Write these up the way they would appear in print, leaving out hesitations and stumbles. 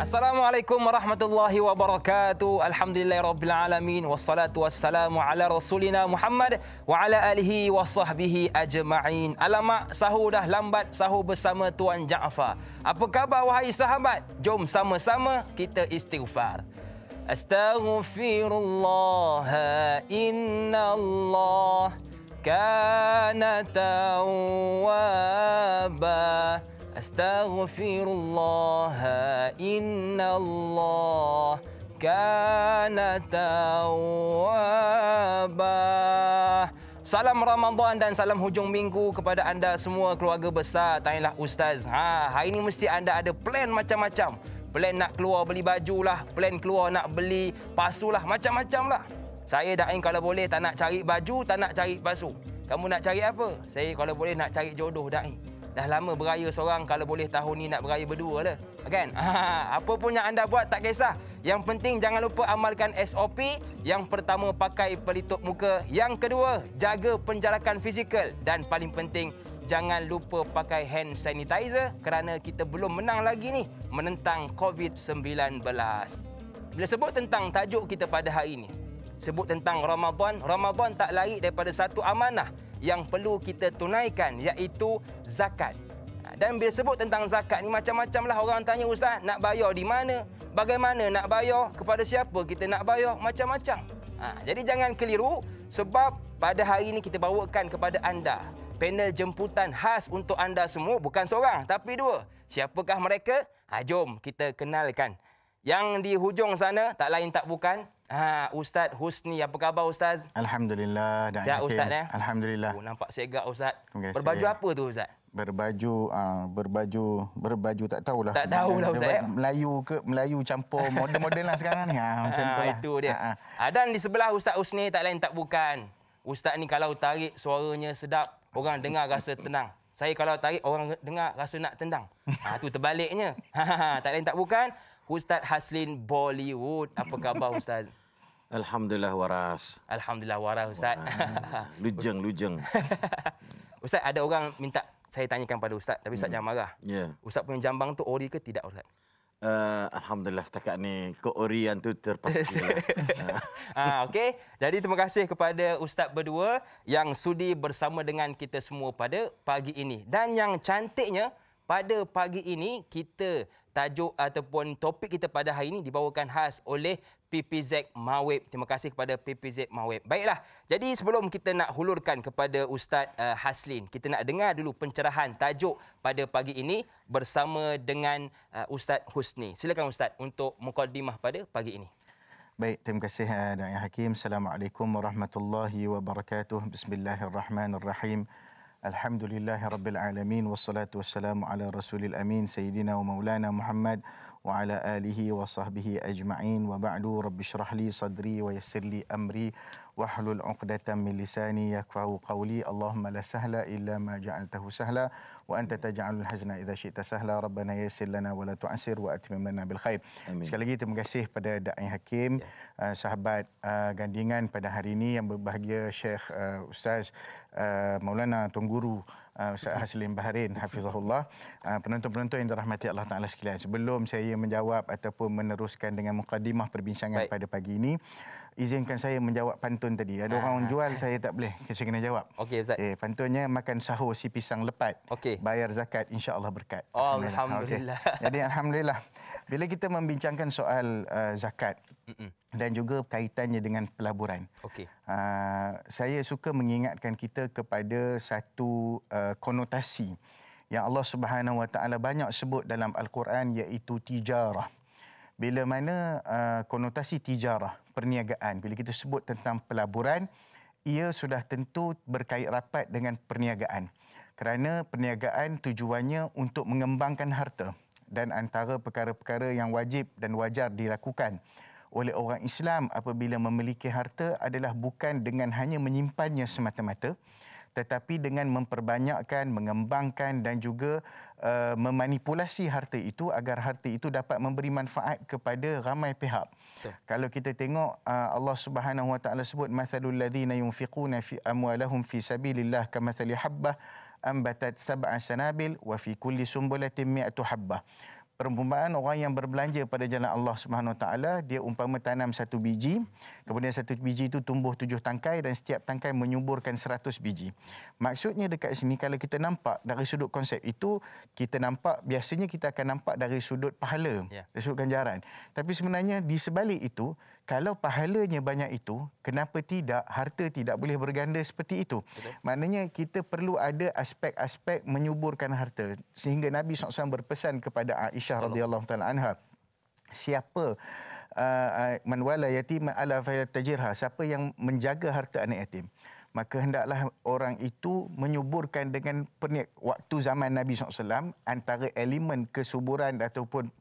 Assalamualaikum warahmatullahi wabarakatuh. Alhamdulillahirabbil alamin wassalatu wassalamu ala rasulina Muhammad wa ala alihi wa sahbihi ajma'in. Alamak, sahur dah lambat sahur bersama Tuan Jaafar. Apa khabar wahai sahabat? Jom sama-sama kita istighfar. Astaghfirullah innallah kana tawwaba. Astaghfirullah innallah kana tawwaba. Salam Ramadan dan salam hujung minggu kepada anda semua keluarga besar. Tanyalah Ustaz. Hari ini mesti anda ada plan macam-macam. Plan nak keluar beli baju lah, plan keluar nak beli pasu lah, macam-macam lah. Saya Daim kalau boleh tak nak cari baju, tak nak cari pasu. Kamu nak cari apa? Saya kalau boleh nak cari jodoh Daim. Dah lama beraya seorang, kalau boleh tahun ni nak beraya berdua lah. Kan? Apa pun yang anda buat tak kisah. Yang penting jangan lupa amalkan SOP. Yang pertama, pakai pelitup muka. Yang kedua, jaga penjarakan fizikal. Dan paling penting, jangan lupa pakai hand sanitizer kerana kita belum menang lagi ni menentang COVID-19. Bila sebut tentang tajuk kita pada hari ini, sebut tentang Ramadan, Ramadan tak lari daripada satu amanah yang perlu kita tunaikan, iaitu zakat. Dan bila sebut tentang zakat ni macam-macam lah orang tanya, Ustaz, nak bayar di mana? Bagaimana nak bayar? Kepada siapa kita nak bayar? Macam-macam. Jadi jangan keliru, sebab pada hari ini kita bawakan kepada anda panel jemputan khas untuk anda semua, bukan seorang tapi dua. Siapakah mereka? Jom kita kenalkan. Yang di hujung sana tak lain tak bukan Ustaz Husni. Apa khabar Ustaz? Alhamdulillah. Sihat Ustaz ya? Alhamdulillah. Nampak segak Ustaz. Berbaju apa tu Ustaz? Berbaju tak tahulah. Tak tahulah Ustaz. Melayu campur modern-modern lah sekarang ni. Macam tu lah. Itu dia. Dan di sebelah Ustaz Husni tak lain tak bukan. Ustaz ni kalau tarik suaranya sedap, orang dengar rasa tenang. Saya kalau tarik orang dengar rasa nak tendang. Tu terbaliknya. Tak lain tak bukan Ustaz Haslin Bollywood. Apa khabar Ustaz? Alhamdulillah waras. Alhamdulillah waras Ustaz. Lujeng. Ustaz, ada orang minta saya tanyakan pada Ustaz, tapi Ustaz jangan marah. Ya. Ustaz punya jambang tu ori ke tidak Ustaz? Alhamdulillah setakat ni keorian tu terpastilah. Okey. Jadi terima kasih kepada Ustaz berdua yang sudi bersama dengan kita semua pada pagi ini. Dan yang cantiknya, pada pagi ini kita tajuk ataupun topik kita pada hari ini dibawakan khas oleh PPZ Mawib. Terima kasih kepada PPZ Mawib. Baiklah, jadi sebelum kita nak hulurkan kepada Ustaz Haslin, kita nak dengar dulu pencerahan tajuk pada pagi ini bersama dengan Ustaz Husni. Silakan Ustaz untuk mukadimah pada pagi ini. Baik, terima kasih Da'i Hakim. Assalamualaikum warahmatullahi wabarakatuh. Bismillahirrahmanirrahim. Alhamdulillahirabbil alamin wassalatu wassalamu ala rasulil amin sayyidina wa maulana Muhammad wa ala alihi wa sahbihi ajma'in wa ba'du. Rabbi shrah li sadri wa yassir li amri wahlul 'uqdatam min lisani yafqahu qawli. Allahumma la sahla illa ma ja'altahu sahla wa anta taj'alul hazna idza syi'ta sahla. Rabbana yassir lana wa la tu'assir wa atmim lana bil khair. Amin. Sekali lagi terima kasih pada Da'i Hakim, sahabat gandingan pada hari ini yang berbahagia Syekh Ustaz Maulana Tuan Guru Ustaz Haslin Baharin hafizahullah, penonton-penonton yang dirahmati Allah Taala sekalian. Sebelum saya menjawab ataupun meneruskan dengan mukadimah perbincangan pada pagi ini, izinkan saya menjawab pantun tadi. Ada orang jual, saya tak boleh, saya kena jawab. Okey Ustaz. Pantunnya, makan sahur si pisang lepat, bayar zakat insya-Allah berkat. Alhamdulillah. Jadi alhamdulillah. Bila kita membincangkan soal zakat dan juga kaitannya dengan pelaburan, saya suka mengingatkan kita kepada satu konotasi yang Allah Subhanahu Wa Taala banyak sebut dalam Al-Quran, iaitu tijarah. Bila mana konotasi tijarah, perniagaan, bila kita sebut tentang pelaburan, ia sudah tentu berkait rapat dengan perniagaan. Kerana perniagaan tujuannya untuk mengembangkan harta, dan antara perkara-perkara yang wajib dan wajar dilakukan oleh orang Islam apabila memiliki harta adalah bukan dengan hanya menyimpannya semata-mata, tetapi dengan memperbanyakkan, mengembangkan dan juga memanipulasi harta itu agar harta itu dapat memberi manfaat kepada ramai pihak. Kalau kita tengok, Allah Subhanahu Wa Taala sebut, mathalul ladzina yunfiquna fi amwalahum fi sabilillah kamathali habbah ambatat sab'a sanabil wa fi kulli sumbulatin mi'atu habbah. perumpamaan orang yang berbelanja pada jalan Allah Subhanahu Wa Taala, dia umpama tanam satu biji, kemudian satu biji itu tumbuh 7 tangkai dan setiap tangkai menyuburkan 100 biji. Maksudnya dekat sini kalau kita nampak dari sudut konsep itu, kita nampak biasanya kita akan nampak dari sudut pahala, dari sudut ganjaran. Tapi sebenarnya di sebalik itu, kalau pahalanya banyak itu, kenapa tidak harta tidak boleh berganda seperti itu? Betul. Maknanya kita perlu ada aspek-aspek menyuburkan harta. Sehingga Nabi SAW berpesan kepada Aisyah radhiyallahu taala anha, siapa man wala yatiman ala fayatajirha, siapa yang menjaga harta anak yatim, maka hendaklah orang itu menyuburkan dengan waktu zaman Nabi SAW, antara elemen kesuburan ataupun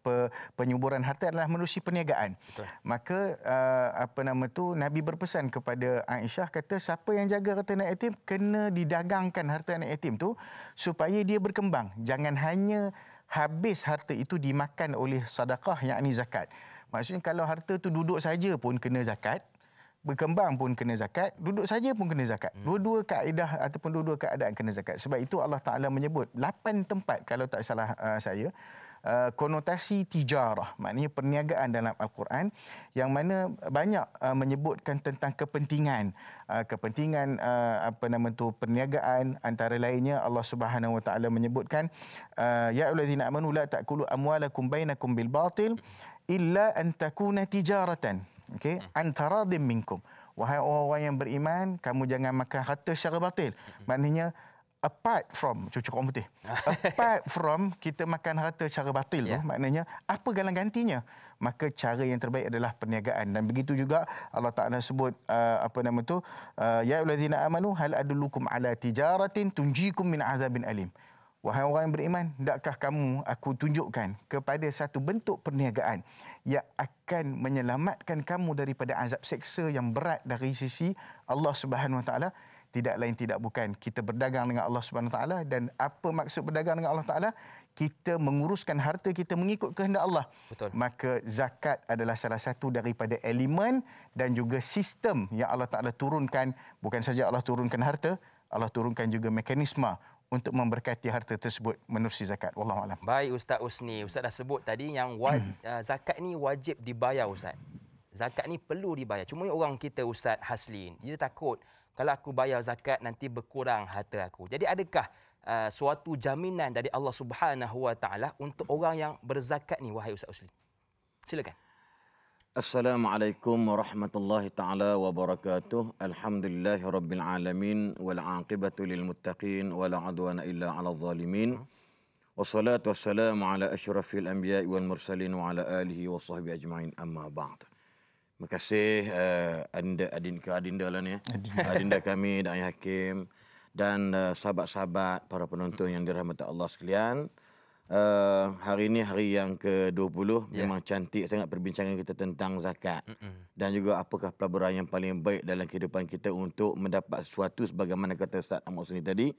penyuburan harta adalah menerusi perniagaan. Betul. Maka Nabi berpesan kepada Aisyah, kata siapa yang jaga harta anak yatim, kena didagangkan harta anak yatim tu supaya dia berkembang. Jangan hanya habis harta itu dimakan oleh sedekah, yakni zakat. Maksudnya kalau harta tu duduk saja pun kena zakat, berkembang pun kena zakat, duduk saja pun kena zakat. Dua-dua kaedah ataupun dua-dua keadaan kena zakat. Sebab itu Allah Ta'ala menyebut 8 tempat, kalau tak salah saya, konotasi tijarah, maknanya perniagaan dalam Al-Quran, yang mana banyak menyebutkan tentang kepentingan perniagaan. Antara lainnya Allah Subhanahu Wa Taala menyebutkan, ya ayyuhallazina amanu la ta'kulu amwalakum bainakum bil batil illa an takuna tijaratan, okey, antaradim minkum. Wahai orang-orang yang beriman, kamu jangan makan harta secara batil. Maknanya apart from apart from kita makan harta secara batil tu, maknanya apa galang gantinya? Maka cara yang terbaik adalah perniagaan. Dan begitu juga Allah Taala sebut ya ayyuhallazina amanu hal adullukum ala tijaratin tunjikum min azabin alim. Wahai orang yang beriman, hendakkah kamu aku tunjukkan kepada satu bentuk perniagaan yang akan menyelamatkan kamu daripada azab seksa yang berat dari sisi Allah Subhanahu Wa Taala? Tidak lain tidak bukan kita berdagang dengan Allah Subhanahu Wa Taala. Dan apa maksud berdagang dengan Allah Taala? Kita menguruskan harta kita mengikut kehendak Allah. Betul. Maka zakat adalah salah satu daripada elemen dan juga sistem yang Allah Taala turunkan. Bukan saja Allah turunkan harta, Allah turunkan juga mekanisme untuk memberkati harta tersebut menerusi zakat. Wallahualam. Baik Ustaz Usni, Ustaz dah sebut tadi yang zakat ni wajib dibayar Ustaz. Zakat ni perlu dibayar. Cuma orang kita Ustaz Haslin, dia takut kalau aku bayar zakat nanti berkurang harta aku. Jadi adakah suatu jaminan dari Allah Subhanahu Wa Taala untuk orang yang berzakat ni, wahai Ustaz Usni? Silakan. Assalamualaikum warahmatullahi taala wabarakatuh. Alhamdulillahirabbil alamin wal aqibatu lil muttaqin wala adwana illa 'alal zalimin. Wassalatu wassalamu ala asyrafil anbiya'i wal mursalin wa ala alihi wa sahbihi ajma'in, amma ba'd. Terima kasih Adinda lah ni. Adinda kami, Da'i Hakim dan sahabat-sahabat para penonton yang dirahmati Allah sekalian. Hari ini hari yang ke-20, memang cantik sangat perbincangan kita tentang zakat. Dan juga apakah pelaburan yang paling baik dalam kehidupan kita untuk mendapat sesuatu sebagaimana kata Ustaz Ahmad Husni tadi,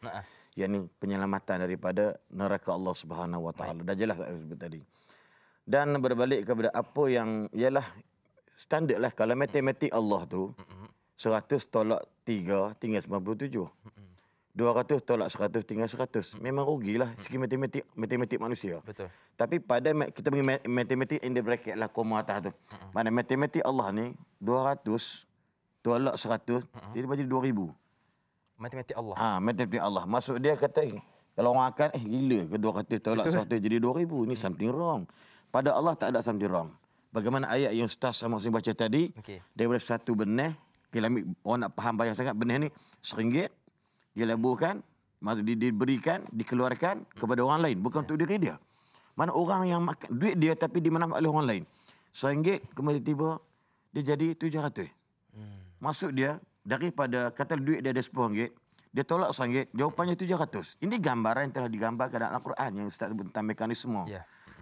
yakni penyelamatan daripada neraka Allah Subhanahu Wa Taala. Dah jelas saya sebut tadi. Dan berbalik kepada apa yang ialah standard lah, kalau matematik Allah tu 100 tolak 3 tinggal 97. 200 tolak 100 tinggal 100. Memang rugilah segi matematik manusia. Betul. Tapi pada kita bagi matematik in the bracket lah, koma atas tu. Mana matematik Allah ni 200 tolak 100 dia bagi 2000. Matematik Allah. Matematik Allah. Maksud dia kata kalau orang akan gila ke 200 tolak 100 jadi 2000, ni something wrong. Pada Allah tak ada something wrong. Bagaimana ayat yang Ustaz sama saya baca tadi, daripada satu benih, orang nak faham banyak sangat, benih ni RM1, dia laburkan, diberikan, dikeluarkan kepada orang lain, bukan untuk diri dia. Mana orang yang makan duit dia tapi dimanfaatkan oleh orang lain. RM1, kemudian tiba dia jadi RM700. Maksud dia, daripada kata duit dia ada RM10, dia tolak RM1, jawapannya RM700. Ini gambaran yang telah digambarkan dalam Al-Quran yang Ustaz sebut tentang mekanisme.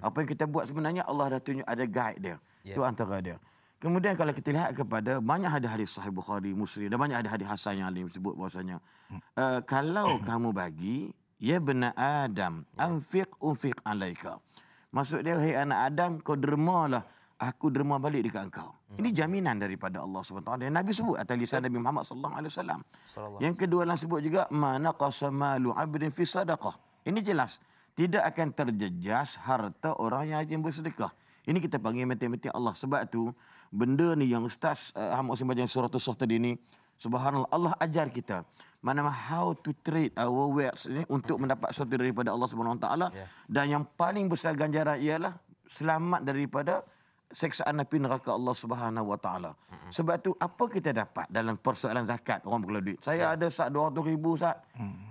Apa yang kita buat sebenarnya Allah dah tunjuk ada guide dia. Itu antara dia. Kemudian kalau kita lihat kepada banyak hadis Sahih Bukhari, Muslim, dan banyak hadis Hasan yang alim sebut bahwasanya kalau kamu bagi, ya bena Adam, anfiq unfiq alaika. Maksud dia, hai anak Adam, kau dermalah, aku derma balik dekat engkau. Ini jaminan daripada Allah SWT. Yang Nabi sebut atas lisan Nabi Muhammad SAW. Yang kedua, Allah sebut juga mana qasamalu abdin fi sadaqah. Ini jelas. tidak akan terjejas harta orang yang rajin bersedekah. Ini kita panggil matematik Allah. Sebab tu benda ni yang Ustaz Ahmad Hussein baca surah Tusaf tadi ni, subhanallah, Allah ajar kita mana how to trade our words ni untuk mendapat sesuatu daripada Allah Subhanahu Wa Taala. Dan yang paling besar ganjaran ialah selamat daripada seksaan api neraka Allah Subhanahu Wa Taala. Sebab tu apa kita dapat dalam persoalan zakat orang berkeluar duit? Saya ada sat 200,000 sat.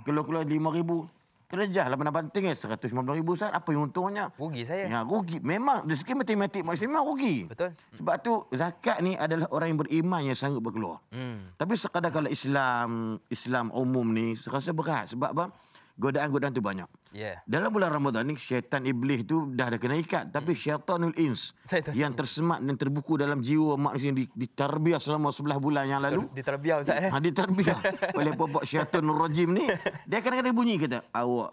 Keluar 5,000. Terjah lah penting 150,000 sat. Apa yang untungnya? Rugi saya. Ya, rugi. Memang dari segi matematik manusia memang rugi. Betul. Sebab tu zakat ni adalah orang yang beriman yang sanggup berkeluar. Tapi sekadar kalau Islam umum ni saya rasa berat. Sebab apa? Godaan-godaan tu banyak. Dalam bulan Ramadan ni syaitan iblis tu dah ada kena ikat. Tapi syaitanul ins yang tersemat dan terbuku dalam jiwa manusia yang diterbiah selama 11 bulan yang lalu. Diterbiah Ustaz Diterbiah oleh popok syaitanul rajim ni. Dia kadang-kadang bunyi kata,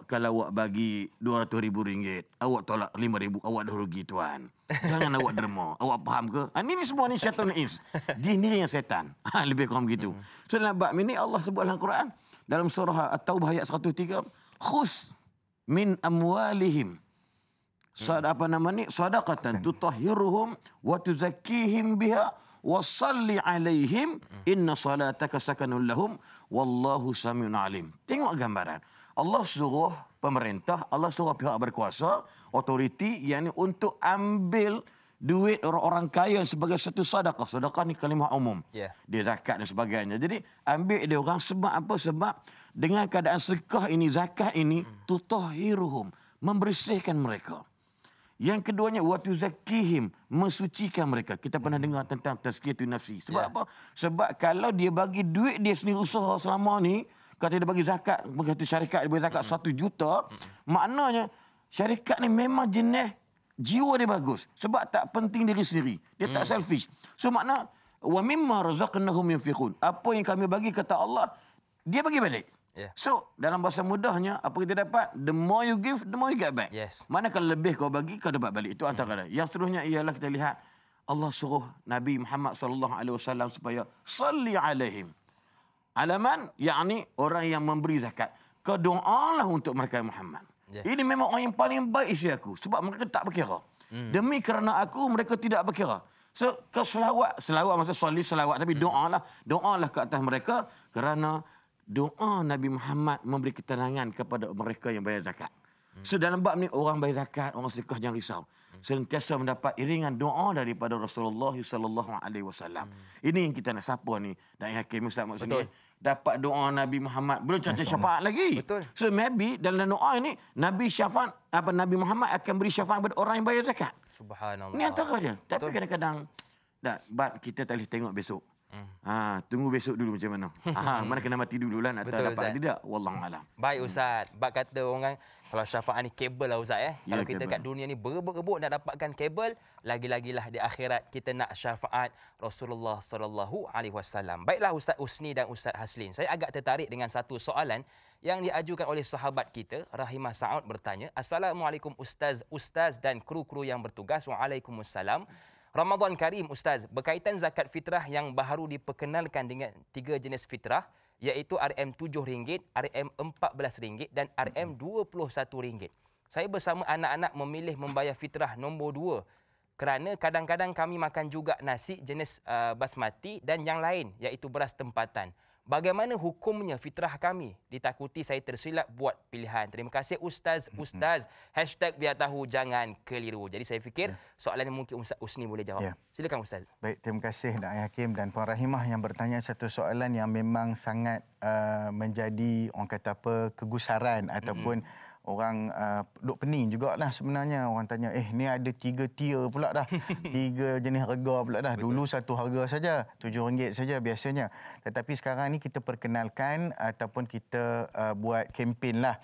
kalau awak bagi RM200,000, awak tolak RM5,000, awak dah rugi tuan. Jangan awak derma. Awak faham ke? Ini semua ni syaitanul ins. Dia ni yang syaitan. Lebih kurang begitu. So dalam bab ini Allah sebut dalam Quran dalam surah At-Taubah ayat 103, khus min amwalihim sadaqatan tutahhiruhum wa tuzakkihim biha wa salli alaihim inna salataka sakanun lahum wallahu samiun alim. Tengok gambaran. Allah suruh pemerintah, Allah suruh pihak berkuasa, autoriti, yakni untuk ambil duit orang-orang kaya sebagai satu sedekah. Sedekah ni kalimah umum. Dia zakat dan sebagainya. Jadi ambil dia orang sebab apa? Sebab dengan keadaan sedekah ini, zakat ini, tutahhiruhum, membersihkan mereka. Yang keduanya, wa tuzakkihim, mensucikan mereka. Kita pernah dengar tentang tazkiyatun nafsi. Sebab apa? Sebab kalau dia bagi duit dia sendiri usaha selama ni, kalau dia bagi zakat, begitu syarikat dia bagi zakat 1 juta, maknanya syarikat ni memang jenis jiwa dia bagus. Sebab tak penting diri sendiri. Dia tak selfish. So makna, wa mimma razaqnahum yunfiqun. Apa yang kami bagi, kata Allah, dia bagi balik. So, dalam bahasa mudahnya, apa kita dapat? The more you give, the more you get back. Mana kalau lebih kau bagi, kau dapat balik. Itu antara. Yang seterusnya ialah kita lihat, Allah suruh Nabi Muhammad SAW supaya salli alaihim. Alaman, yakni orang yang memberi zakat. Kau doalah untuk mereka Muhammad. Ini memang orang yang paling baik isi aku. Sebab mereka tak berkira. Demi kerana aku, mereka tidak berkira. So, kau selawat maksud salli selawat. Tapi doalah ke atas mereka. Kerana doa Nabi Muhammad memberi ketenangan kepada mereka yang bayar zakat. So, dalam bab ni, orang bayar zakat, orang sedekah jangan risau. Sentiasa mendapat iringan doa daripada Rasulullah SAW. Ini yang kita nak siapa ni. Dan Hakim Ustaz maksudnya. Dapat doa Nabi Muhammad. Belum catat syafaat lagi. So maybe dalam doa ini Nabi Muhammad akan beri syafaat kepada orang yang bayar zakat. Subhanallah. Ini antara je. Tapi kadang-kadang kita tak boleh tengok besok. Tunggu besok dulu macam mana. Mana kena mati dulu lah nak dapat tidak. Wallahualam. Baik Ustaz. Bab kata orang kalau syafaat ni kabel lah Ustaz Kalau kita kat dunia ni berebut-rebut nak dapatkan kabel, lagi-lagilah di akhirat kita nak syafaat Rasulullah SAW. Baiklah Ustaz Usni dan Ustaz Haslin. Saya agak tertarik dengan satu soalan yang diajukan oleh sahabat kita, Rahimah Saud bertanya, Assalamualaikum Ustaz dan kru-kru yang bertugas. Waalaikumsalam. Ramadan Karim Ustaz, berkaitan zakat fitrah yang baru diperkenalkan dengan 3 jenis fitrah, iaitu RM7, RM14 dan RM21. Saya bersama anak-anak memilih membayar fitrah nombor 2 kerana kadang-kadang kami makan juga nasi jenis basmati dan yang lain, iaitu beras tempatan. Bagaimana hukumnya fitrah kami? Ditakuti saya tersilap buat pilihan. Terima kasih Ustaz. #biar tahu jangan keliru. Jadi saya fikir soalan ini mungkin Ustaz Usni boleh jawab. Silakan Ustaz. Baik, terima kasih Dr. Hakim dan Puan Rahimah yang bertanya satu soalan yang memang sangat menjadi orang kata apa kegusaran ataupun orang duk pening jugalah sebenarnya. Orang tanya, ni ada 3 tier pula dah. 3 jenis harga pula dah. Dulu satu harga saja, RM7 saja biasanya. Tetapi sekarang ni kita perkenalkan ataupun kita buat kempen lah.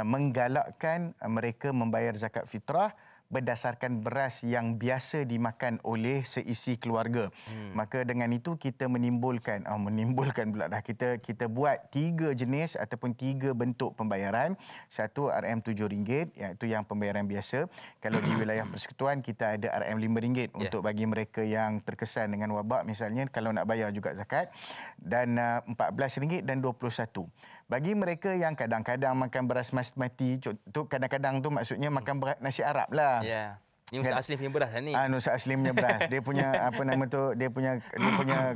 Menggalakkan mereka membayar zakat fitrah berdasarkan beras yang biasa dimakan oleh seisi keluarga. Maka dengan itu kita menimbulkan pula dah. Kita buat 3 jenis ataupun 3 bentuk pembayaran. Satu RM7 iaitu yang pembayaran biasa. Kalau di wilayah persekutuan kita ada RM5 untuk bagi mereka yang terkesan dengan wabak misalnya kalau nak bayar juga zakat, dan RM14 dan RM21. Bagi mereka yang kadang-kadang makan beras basmati, tu kadang-kadang tu maksudnya makan beras nasi Arab lah. Ya. Ni Ustaz Aslim punya beras lah ni. Ustaz Aslim punya beras. Dia punya apa nama tu? Dia punya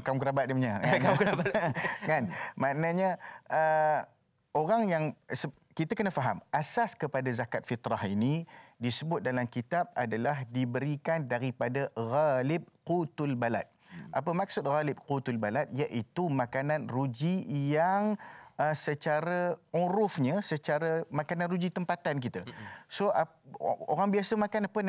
kaum kerabat dia punya. Kaum kerabat. Kan? Maknanya orang yang kita kena faham asas kepada zakat fitrah ini disebut dalam kitab adalah diberikan daripada ghalib qutul balad. Apa maksud ghalib qutul balad? Iaitu makanan ruji yang secara urufnya, secara makanan ruji tempatan kita. So orang biasa makan apa?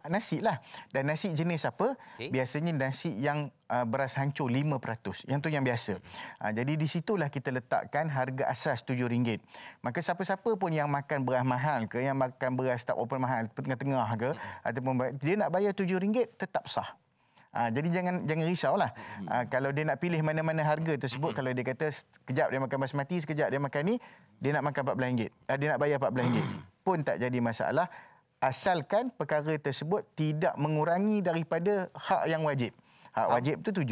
Nasi lah. Dan nasi jenis apa? Biasanya nasi yang beras hancur 5%. Yang tu yang biasa. Jadi di situlah kita letakkan harga asas RM7. Maka siapa-siapa pun yang makan beras mahal ke, yang makan beras tak berapa mahal, tengah-tengah ke, ataupun dia nak bayar RM7 tetap sah. Jadi jangan risaulah. Kalau dia nak pilih mana-mana harga tersebut, kalau dia kata sekejap dia makan basmati, sekejap dia makan ni, dia nak makan RM14. Dia nak bayar RM14 pun tak jadi masalah, asalkan perkara tersebut tidak mengurangi daripada hak yang wajib. Hak wajib tu 7,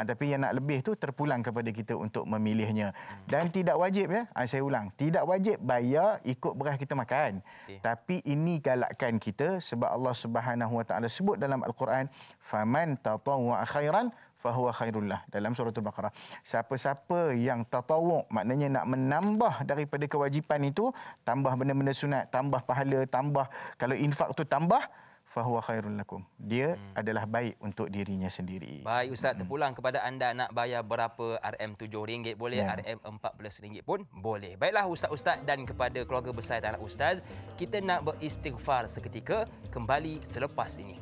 tapi yang nak lebih tu terpulang kepada kita untuk memilihnya. Dan tidak wajib saya ulang, tidak wajib bayar ikut beras kita makan. Tapi ini galakkan kita sebab Allah Subhanahu Wa Taala sebut dalam Al-Quran, faman tatawwa khairan fahuwa khairul lah, dalam surah Al-Baqarah. Siapa-siapa yang tatawwu, maknanya nak menambah daripada kewajipan itu, tambah benda-benda sunat, tambah pahala, tambah kalau infak tu tambah, fahuwa khairul lakum. Dia adalah baik untuk dirinya sendiri. Baik Ustaz, terpulang kepada anda nak bayar berapa, RM7 boleh, RM14 pun boleh. Baiklah Ustaz-Ustaz dan kepada keluarga besar Tanah Ustaz, kita nak beristighfar seketika, kembali selepas ini.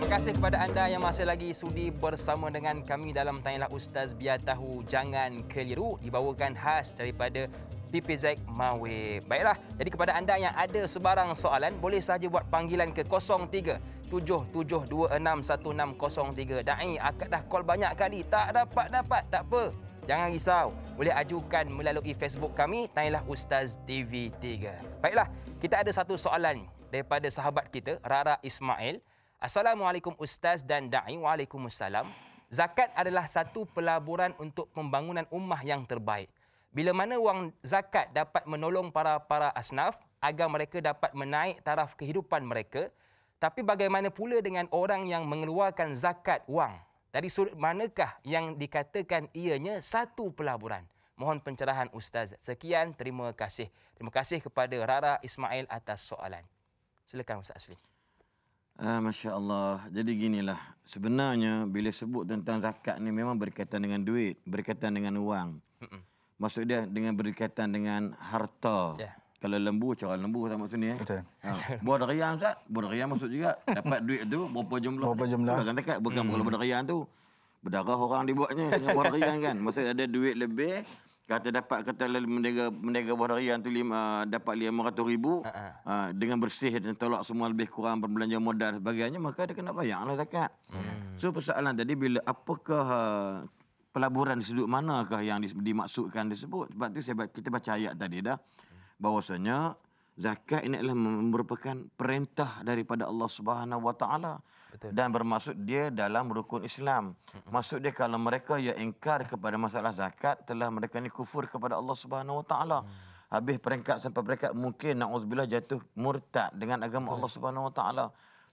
Terima kasih kepada anda yang masih lagi sudi bersama dengan kami dalam Tanyalah Ustaz, biar tahu jangan keliru, dibawakan khas daripada PPZ Mawib. Baiklah, jadi kepada anda yang ada sebarang soalan, boleh saja buat panggilan ke 0377261603. Da'i akad dah call banyak kali, tak dapat, tak apa. Jangan risau, boleh ajukan melalui Facebook kami, Tanyalah Ustaz TV3. Baiklah, kita ada satu soalan daripada sahabat kita, Rara Ismail. Assalamualaikum Ustaz dan Da'i. Waalaikumsalam. Zakat adalah satu pelaburan untuk pembangunan ummah yang terbaik. Bila mana wang zakat dapat menolong para asnaf agar mereka dapat menaik taraf kehidupan mereka, tapi bagaimana pula dengan orang yang mengeluarkan zakat wang? Dari sudut manakah yang dikatakan ianya satu pelaburan? Mohon pencerahan Ustaz. Sekian, terima kasih. Terima kasih kepada Rara Ismail atas soalan. Silakan Ustaz Aslim. Masya Allah. Jadi ginilah. Sebenarnya bila sebut tentang zakat ni memang berkaitan dengan duit, berkaitan dengan wang. Maksud dia dengan berkaitan dengan harta. Kalau lembu, cara lembu sama maksud ni. Betul. Buah darian Ustaz. Buah darian maksud juga. Dapat duit tu berapa jumlah. Bukan zakat. Bukan kalau buah darian tu. Berdarah orang dibuatnya dengan buah darian kan. Maksud ada duit lebih. Kata mendega buah darian tu dapat 500,000 dengan bersih dan tolak semua lebih kurang berbelanja modal dan sebagainya, maka dia kena bayarlah zakat. So persoalan tadi bila apakah pelaburan di sudut manakah yang dimaksudkan disebut? Sebab tu kita baca ayat tadi dah bahwasanya zakat ini adalah merupakan perintah daripada Allah Subhanahu Wa Taala dan bermaksud dia dalam rukun Islam. Maksud dia kalau mereka yang ingkar kepada masalah zakat telah mereka ni kufur kepada Allah Subhanahu Wa Taala. Habis peringkat sampai peringkat mungkin naudzubillah jatuh murtad dengan agama Allah Subhanahu Wa Taala.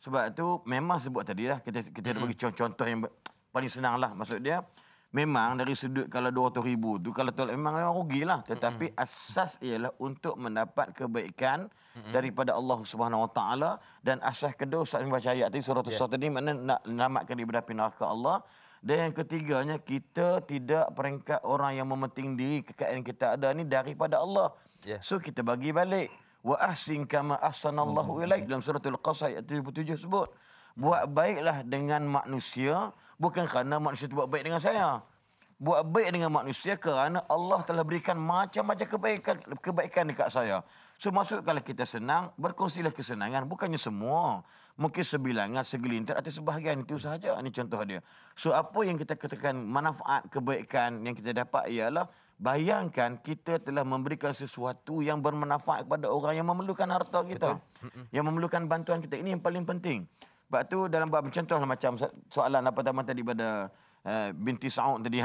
Sebab itu memang sebut tadi dah kita bagi contoh yang paling senang lah. Maksud dia memang dari sudut kalau 200,000 tu kalau tolak memang rugilah, tetapi asas ialah untuk mendapat kebaikan daripada Allah Subhanahu Wa Taala, dan asas kedua Ustaz membaca ayat tadi surah As-Saff tadi makna nak selamatkan daripada api neraka Allah, dan yang ketiganya kita tidak peringkat orang yang mementing diri kekayaan kita ada ni daripada Allah. So kita bagi balik. Wa ahsin kama ahsanallahu ilaik. Dalam surah Al-Qasas ayat 77 sebut. Buat baiklah dengan manusia bukan kerana manusia itu buat baik dengan saya. Buat baik dengan manusia kerana Allah telah berikan macam-macam kebaikan dekat saya. So maksud kalau kita senang, berkongsilah kesenangan. Bukannya semua. Mungkin sebilangan, segelintir atau sebahagian itu sahaja. Ini contoh dia. So apa yang kita katakan manfaat kebaikan yang kita dapat ialah bayangkan kita telah memberikan sesuatu yang bermanfaat kepada orang yang memerlukan harta kita. Betul. Yang memerlukan bantuan kita. Ini yang paling penting. Sebab tu dalam bab contoh macam soalan apa tadi pada binti Sa'ud tadi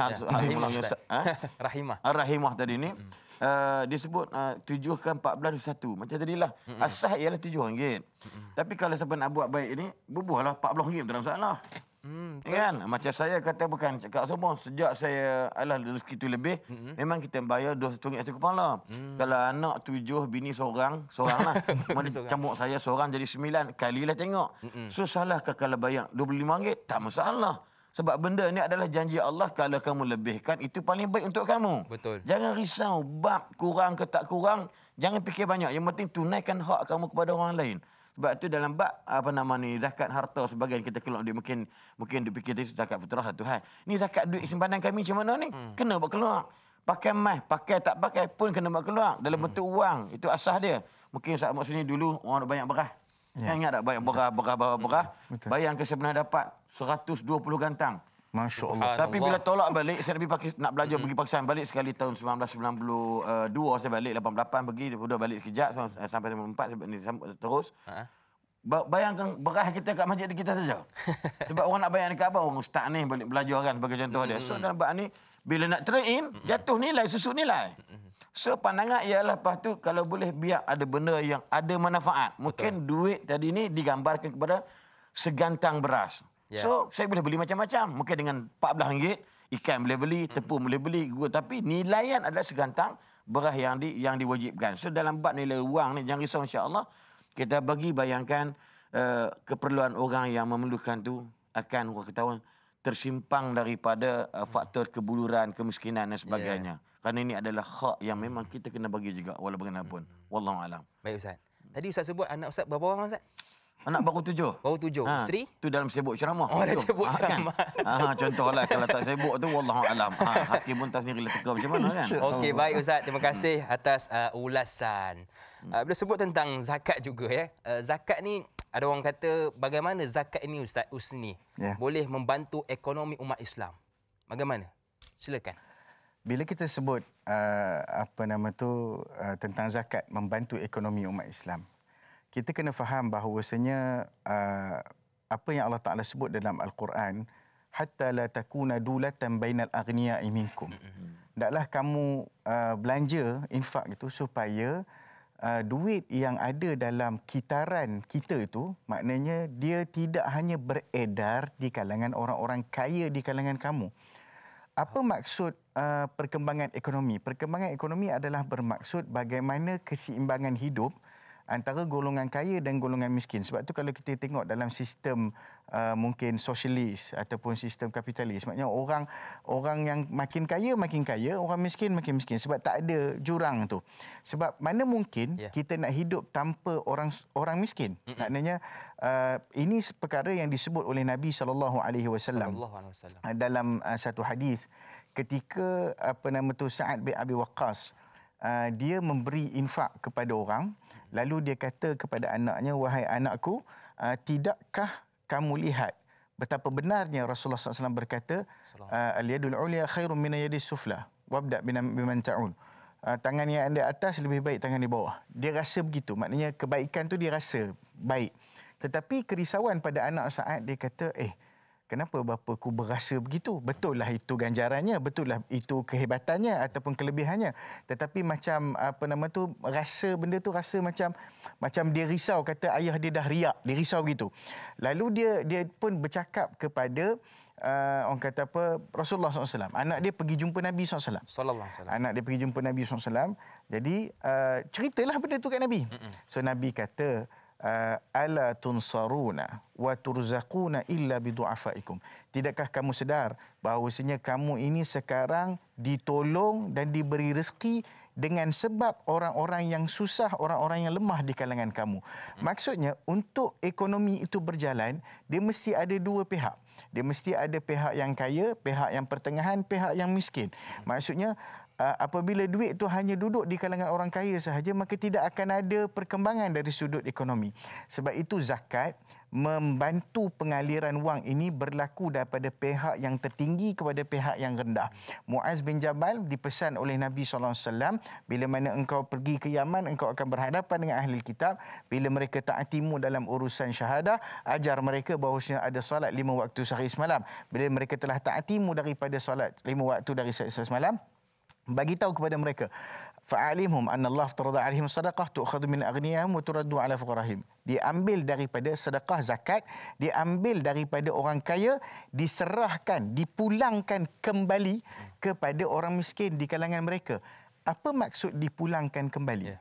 Rahimah tadi ni dia sebut 7 ke 14 21 macam tadilah asah ialah RM7. Tapi kalau siapa nak buat baik ini bubuhlah RM40 tak ada masalah. Kan macam saya kata bukan cakap semua sejak saya rezeki tu lebih memang kita bayar RM2 satu kepala. Kalau anak 7 bini seorang lah. Cambuk saya seorang jadi 9 kalilah tengok. So salahkah kalau bayar RM25 tak masalah. Sebab benda ni adalah janji Allah kalau kamu lebihkan itu paling baik untuk kamu. Betul. Jangan risau bab kurang ke tak kurang, jangan fikir banyak. Yang penting tunaikan hak kamu kepada orang lain. Sebab tu dalam bab zakat harta sebagian kita keluar dia mungkin dipikir dia zakat fitrah Tuhan. Ni zakat duit simpanan kami macam mana ni? Kena buat keluar. Pakai emas, pakai tak pakai pun kena buat keluar dalam bentuk wang. Itu asas dia. Mungkin saat maksudnya dulu orang ada banyak beras. Ya. Ingat tak banyak beras. Bayangkan saya pernah dapat 120 gantang. Masya Allah. Tapi bila tolak balik, saya nak belajar pergi Pakistan balik sekali tahun 1992 saya balik, 88 pergi, sudah balik sekejap sampai 94 terus. Bayangkan beras kita kat masjid kita saja. Sebab orang nak bayar dekat apa? Orang ustaz ni balik belajar kan sebagai contoh dia. So dalam bab ni bila nak train jatuh nilai susut nilai. So pandangan ialah lepas tu kalau boleh biar ada benda yang ada manfaat. Mungkin duit tadi ni digambarkan kepada segantang beras. Yeah. So saya boleh beli macam-macam. Mungkin dengan RM14 ikan boleh beli, tepung boleh beli, tapi nilaian adalah segantang beras yang diwajibkan. So dalam bab nilai wang ni jangan risau insya-Allah. Kita bagi bayangkan keperluan orang yang memerlukan tu akan orang ketahuan tersimpang daripada faktor kebuluran, kemiskinan dan sebagainya. Yeah. Kerana ini adalah hak yang memang kita kena bagi juga walau bagaimanapun. Wallahu alam. Baik Ustaz. Tadi Ustaz sebut anak Ustaz berapa orang Ustaz? Anak baru 7. Baru 7. Isteri? Tu dalam sibuk ceramah. Oh, dah sibuk ceramah. Kan? Contohlah kalau tak sibuk tu wallahu alam. Hakim pun tak sendiri teka macam mana kan. Okey, baik Ustaz. Terima kasih atas ulasan. Bila sebut tentang zakat juga ya. Zakat ni ada orang kata bagaimana zakat ini Ustaz Usni boleh membantu ekonomi umat Islam. Bagaimana? Silakan. Bila kita sebut tentang zakat membantu ekonomi umat Islam, kita kena faham bahawasanya apa yang Allah Ta'ala sebut dalam Al-Quran, hatta la takuna dulatan bainal aghniya'i minkum. Hendaklah kamu belanja, infak itu supaya duit yang ada dalam kitaran kita itu, maknanya dia tidak hanya beredar di kalangan orang-orang kaya di kalangan kamu. Apa maksud perkembangan ekonomi? Perkembangan ekonomi adalah bermaksud bagaimana keseimbangan hidup antara golongan kaya dan golongan miskin. Sebab tu kalau kita tengok dalam sistem mungkin sosialis ataupun sistem kapitalis, maknanya orang yang makin kaya, orang miskin makin miskin. Sebab tak ada jurang tu. Sebab mana mungkin kita nak hidup tanpa orang miskin. Maknanya ini perkara yang disebut oleh Nabi SAW dalam satu hadis ketika Sa'ad bin Abi Waqqas dia memberi infak kepada orang. Lalu dia kata kepada anaknya, wahai anakku, tidakkah kamu lihat betapa benarnya Rasulullah SAW berkata, al-yadul ulya khairun min yadis sufla wabda biman ta'ul. Tangan yang ada atas lebih baik tangan di bawah. Dia rasa begitu. Maknanya kebaikan tu dia rasa baik. Tetapi kerisauan pada anak Sa'ad, dia kata, kenapa bapaku berasa begitu? Betul lah itu ganjarannya, betul lah itu kehebatannya ataupun kelebihannya. Tetapi macam rasa benda tu rasa macam dia risau, kata ayah dia dah riak, dia risau begitu. Lalu dia pun bercakap kepada orang kata Rasulullah SAW. Anak dia pergi jumpa Nabi SAW. Anak dia pergi jumpa Nabi SAW. Jadi ceritalah benda tu kat Nabi. So Nabi kata, ala tunsaruna wa turzaquna illa bidu'afaikum. Tidakkah kamu sedar bahawasanya kamu ini sekarang ditolong dan diberi rezeki dengan sebab orang-orang yang susah, orang-orang yang lemah di kalangan kamu. Maksudnya untuk ekonomi itu berjalan, dia mesti ada dua pihak. Dia mesti ada pihak yang kaya, pihak yang pertengahan, pihak yang miskin. Maksudnya apabila duit itu hanya duduk di kalangan orang kaya sahaja, maka tidak akan ada perkembangan dari sudut ekonomi. Sebab itu zakat membantu pengaliran wang ini berlaku daripada pihak yang tertinggi kepada pihak yang rendah. Muaz bin Jabal dipesan oleh Nabi SAW, bila mana engkau pergi ke Yaman, engkau akan berhadapan dengan ahli kitab. Bila mereka taatimu dalam urusan syahadah, ajar mereka bahawasanya ada salat 5 waktu sehari semalam. Bila mereka telah taatimu daripada salat 5 waktu dari sehari semalam, bagi tahu kepada mereka, fa'alimhum anna Allah aftarada 'alaihim sadaqah tu'khadhu min aghniyahum wa turaddu 'ala fuqarahim. Diambil daripada sedekah zakat, diambil daripada orang kaya, diserahkan, dipulangkan kembali kepada orang miskin di kalangan mereka. Apa maksud dipulangkan kembali?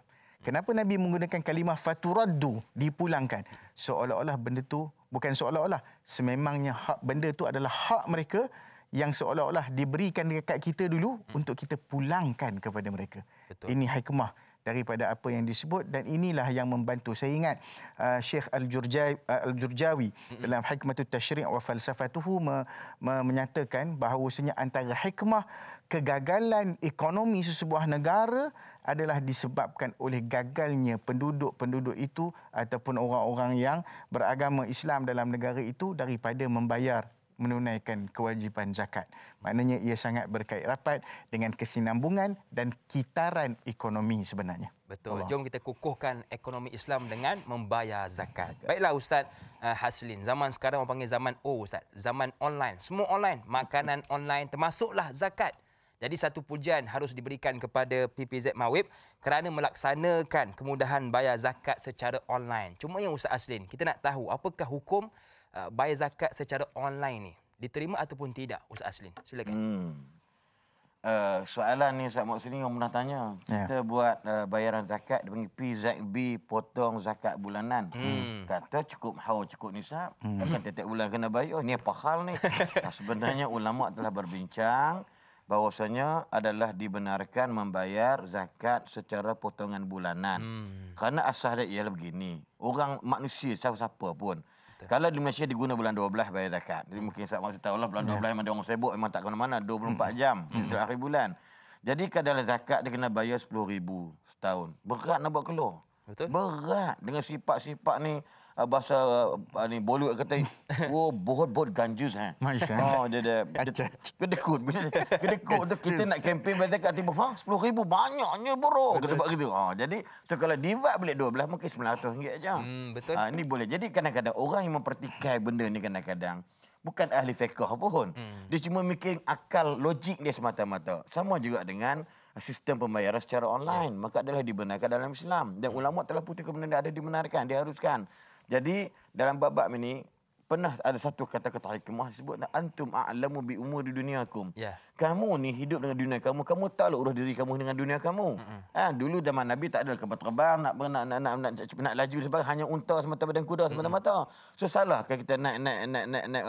Kenapa Nabi menggunakan kalimah faturaddu, dipulangkan? Seolah-olah benda tu, bukan seolah-olah, sememangnya hak benda tu adalah hak mereka yang seolah-olah diberikan dekat kita dulu untuk kita pulangkan kepada mereka. Betul. Ini hikmah daripada apa yang disebut, dan inilah yang membantu. Saya ingat Syekh Al-Jurjawi dalam Hikmatut Tashri' wa Falsafatuhu menyatakan bahawasanya antara hikmah kegagalan ekonomi sesebuah negara adalah disebabkan oleh gagalnya penduduk-penduduk itu ataupun orang-orang yang beragama Islam dalam negara itu daripada menunaikan kewajipan zakat. Maknanya ia sangat berkait rapat dengan kesinambungan dan kitaran ekonomi sebenarnya. Betul. Allah. Jom kita kukuhkan ekonomi Islam dengan membayar zakat. Baiklah Ustaz Haslin, zaman sekarang orang panggil zaman Ustaz, zaman online. Semua online, makanan online termasuklah zakat. Jadi satu pujian harus diberikan kepada PPZ Mawib kerana melaksanakan kemudahan bayar zakat secara online. Cuma yang Ustaz Haslin, kita nak tahu apakah hukum bayar zakat secara online ni, diterima ataupun tidak, Ustaz Aslin? Silakan. Soalan ni Ustaz Maksud ni orang pernah tanya. Kita buat bayaran zakat, dia panggil PZB, potong zakat bulanan. Kata cukup haul, cukup nisab. Takkan tiap bulan kena bayar. Ni apa hal ni? Sebenarnya ulama telah berbincang bahawasanya adalah dibenarkan membayar zakat secara potongan bulanan. Kerana asal dia ialah begini. Orang manusia, siapa-siapa pun, kalau di Malaysia diguna bulan 12 bayar zakat. Jadi mungkin saya maksud tahu lah bulan 12 memang ada orang sibuk, memang tak ke mana-mana, 24 jam di setiap akhir bulan. Jadi kadang zakat dia kena bayar 10,000 setahun. Berat nak buat keluar. Betul? Berat dengan sifat-sifat ni bahasa ni Bollywood kata bohot ganjus dia kedekut tu kita nak kempen bayar zakat tiba 10,000 banyaknya bro kata buat gitu. Jadi kalau divide balik 12 mungkin RM900 aja. Betul. Ini boleh. Jadi kadang-kadang orang yang mempertikai benda ni kadang-kadang bukan ahli fiqh pun. Dia cuma mikir akal logik dia semata-mata. Sama juga dengan sistem pembayaran secara online. Maka adalah dibenarkan dalam Islam. Dan ulama telah putuskan benda ada dibenarkan, diharuskan. Jadi dalam bab-bab ini pernah ada satu kata-kata hikmah disebut antum a'lamu bi umuri dunyakum. Kamu ni hidup dengan dunia kamu, kamu tahu urus diri kamu dengan dunia kamu. Dulu zaman Nabi tak ada kapal terbang, nak laju sebagainya, hanya unta semata dan kuda semata-mata. So salah kalau kita naik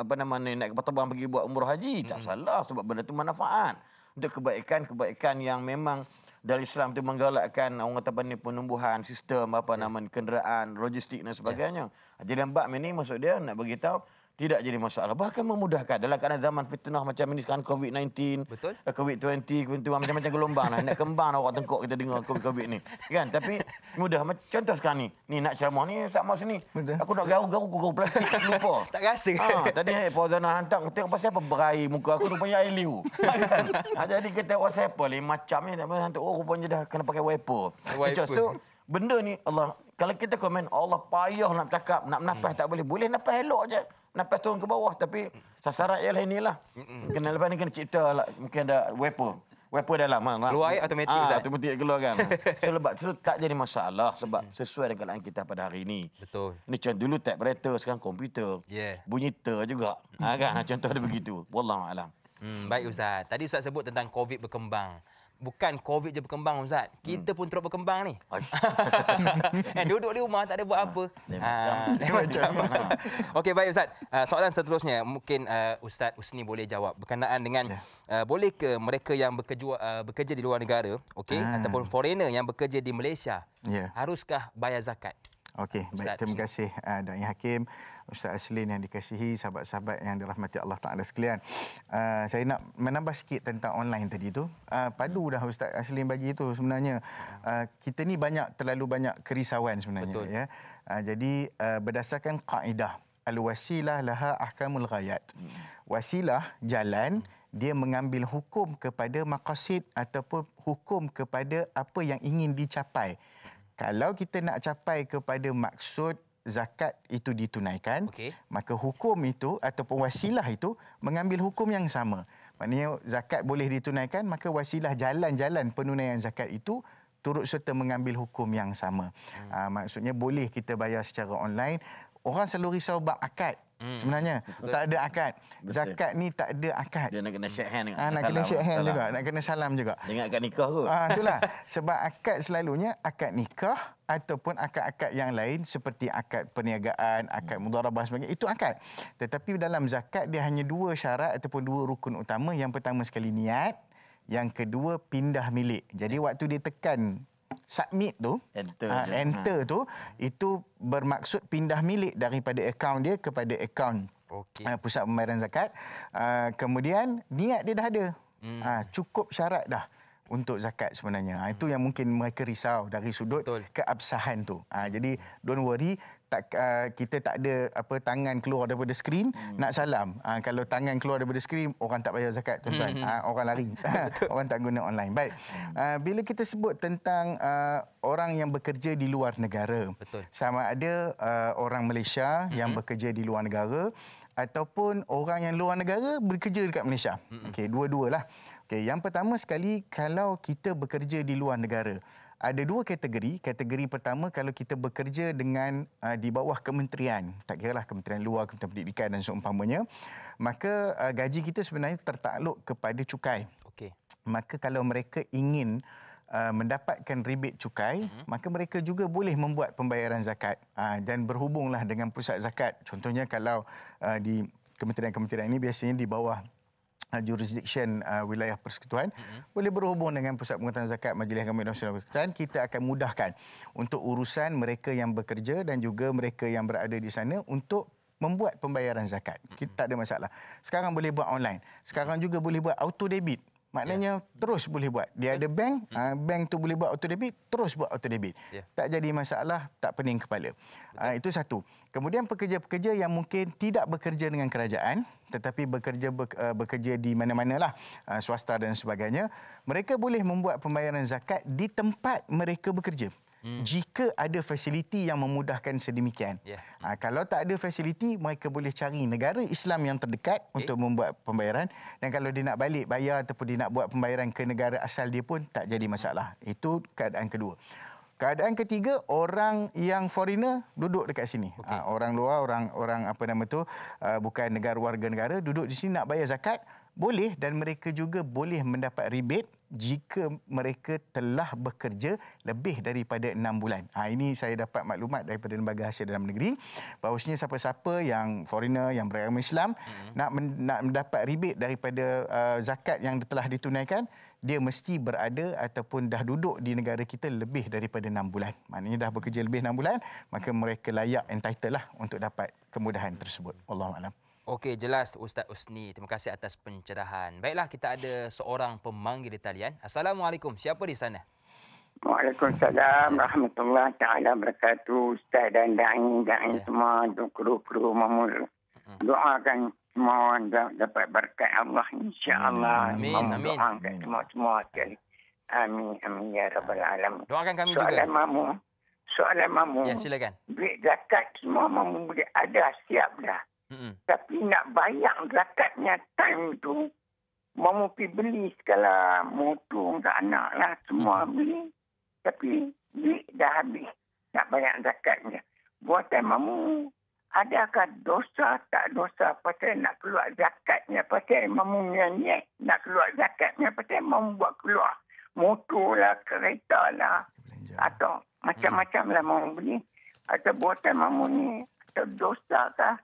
kapal terbang pergi buat umrah haji, tak salah sebab benda tu manfaat untuk kebaikan yang memang dari Islam itu menggalakkan orang kata penumbuhan sistem kenderaan, logistik dan sebagainya. Jadi dalam bab ini maksud dia nak bagi tahu tidak jadi masalah, bahkan memudahkan dalam keadaan zaman fitnah macam ini sekarang COVID-19, COVID-20, macam-macam gelombang lah. Nak kembang awak tengkok kita dengar COVID ni. Kan? Tapi mudah. Contoh sekarang ni nak ceramah ni sama sini. Aku nak garuk plastik lupa. Tak rasa. Tadi Fauzana hantar tengok pasal apa berai muka aku rupanya air liu. Kan? Jadi kita WhatsApp boleh macam ni nak hantar rupanya dah kena pakai wiper. So benda ni Allah, kalau kita komen Allah payah nak cakap, nak nafas tak boleh. Boleh nafas elok je. Nafas turun ke bawah tapi sasaran ialah inilah. Kena lepas ni kena cipta lah, mungkin ada wiper dalam. Keluar air automatik. Automatik keluar kan. So tak jadi masalah sebab sesuai dengan keadaan kita pada hari ini. Betul. Ini contoh dulu typewriter, sekarang komputer. Bunyi ter juga. Kan contoh dia begitu. Wallahu alam. Baik Ustaz. Tadi Ustaz sebut tentang COVID berkembang. bukan COVID je berkembang Ustaz. Kita pun terus berkembang ni. Duduk di rumah tak ada buat apa. Macam. Okey, baik Ustaz. Soalan seterusnya mungkin Ustaz Usni boleh jawab berkenaan dengan boleh ke mereka yang bekerja di luar negara, okey, ataupun foreigner yang bekerja di Malaysia, haruskah bayar zakat? Okey, baik. Terima kasih Da'i Hakim, Ustaz Aslin yang dikasihi, sahabat-sahabat yang dirahmati Allah Ta'ala sekalian. Saya nak menambah sikit tentang online tadi tu. Padu dah Ustaz Aslin bagi itu sebenarnya. Kita ni terlalu banyak kerisauan sebenarnya. Betul. Ya. Jadi berdasarkan kaedah, al-wasilah laha ahkamul ghayat. Wasilah, jalan, dia mengambil hukum kepada maqasid ataupun hukum kepada apa yang ingin dicapai. Kalau kita nak capai kepada maksud zakat itu ditunaikan, maka hukum itu ataupun wasilah itu mengambil hukum yang sama. Maknanya zakat boleh ditunaikan, maka wasilah jalan-jalan penunaian zakat itu turut serta mengambil hukum yang sama. Maksudnya boleh kita bayar secara online. Orang selalu risau bab akad. Sebenarnya tak ada akad. Zakat ni tak ada akad. Dia nak kena shake hand dengan nak kena shake hand juga, nak kena salam juga. Dia ingat akad nikah kot. Itulah. Sebab akad selalunya akad nikah ataupun akad-akad yang lain seperti akad perniagaan, akad mudharabah sebagainya, itu akad. Tetapi dalam zakat dia hanya dua syarat ataupun dua rukun utama. Yang pertama sekali niat, yang kedua pindah milik. Jadi waktu dia tekan submit tu, enter tu, itu bermaksud pindah milik daripada akaun dia kepada akaun pusat pembayaran zakat. Kemudian niat dia dah ada. Cukup syarat dah untuk zakat sebenarnya. Itu yang mungkin mereka risau dari sudut keabsahan tu. Jadi don't worry, kita tak ada tangan keluar daripada skrin nak salam. Kalau tangan keluar daripada skrin, orang tak bayar zakat, tuan-tuan. Orang lari. Orang tak guna online. Baik. Bila kita sebut tentang orang yang bekerja di luar negara, sama ada orang Malaysia yang bekerja di luar negara ataupun orang yang luar negara bekerja dekat Malaysia. Okey, dua-dualah. Okey, yang pertama sekali, kalau kita bekerja di luar negara, ada dua kategori. Kategori pertama, kalau kita bekerja dengan di bawah kementerian, tak kiralah kementerian luar, kementerian pendidikan dan seumpamanya, maka gaji kita sebenarnya tertakluk kepada cukai. Maka kalau mereka ingin mendapatkan rebate cukai, maka mereka juga boleh membuat pembayaran zakat dan berhubunglah dengan pusat zakat. Contohnya kalau di kementerian-kementerian ini biasanya di bawah jurisdiction wilayah persekutuan, boleh berhubung dengan Pusat Pengetahuan Zakat Majlis Agama Nasional Persekutuan. Kita akan mudahkan untuk urusan mereka yang bekerja dan juga mereka yang berada di sana untuk membuat pembayaran zakat. Kita tak ada masalah. Sekarang boleh buat online. Sekarang juga boleh buat auto debit. Maknanya terus boleh buat. Dia ada bank, bank tu boleh buat auto debit, terus buat auto debit. Tak jadi masalah, tak pening kepala. Itu satu. Kemudian pekerja-pekerja yang mungkin tidak bekerja dengan kerajaan, tetapi bekerja di mana-manalah, swasta dan sebagainya, mereka boleh membuat pembayaran zakat di tempat mereka bekerja. Jika ada fasiliti yang memudahkan sedemikian. Kalau tak ada fasiliti, mereka boleh cari negara Islam yang terdekat untuk membuat pembayaran. Dan kalau dia nak balik bayar ataupun dia nak buat pembayaran ke negara asal dia pun tak jadi masalah. Itu keadaan kedua. Keadaan ketiga, orang yang foreigner duduk dekat sini. Orang luar, orang apa nama tu, bukan warga negara, duduk di sini nak bayar zakat, boleh, dan mereka juga boleh mendapat rebate jika mereka telah bekerja lebih daripada 6 bulan. Ini saya dapat maklumat daripada Lembaga Hasil Dalam Negeri bahawasanya siapa-siapa yang foreigner, yang beragama Islam nak mendapat rebate daripada zakat yang telah ditunaikan, dia mesti berada ataupun dah duduk di negara kita lebih daripada 6 bulan. Maknanya dah bekerja lebih 6 bulan, maka mereka layak, entitled lah untuk dapat kemudahan tersebut. Wallahualam. Okey, jelas Ustaz Usni. Terima kasih atas pencerahan. Baiklah, kita ada seorang pemanggil di talian. Assalamualaikum. Siapa di sana? Waalaikumsalam warahmatullahi taala wabarakatuh. Ustaz dan da'i semua, kru-kru mamul. Doakan semua dapat berkat Allah, insya-Allah. Amin. Amin. Doakan semua sekali. Amin ya rabbal alamin. Doakan kami juga. Soalan mamu. Ya, silakan. Duit zakat semua mamu boleh ada, siap dah. Tapi nak bayar zakatnya time tu, mamu pergi beli segala motor untuk anak lah, semua beli. Tapi duit dah habis nak bayar zakatnya. Buatan mamu, adakah dosa tak dosa pasal nak keluar zakatnya, pasal mamu niat nak keluar zakatnya, pasal mamu buat keluar. motor lah, kereta lah, atau macam-macam lah mamu beli. Atau buatan mamu ni, atau dosa kah,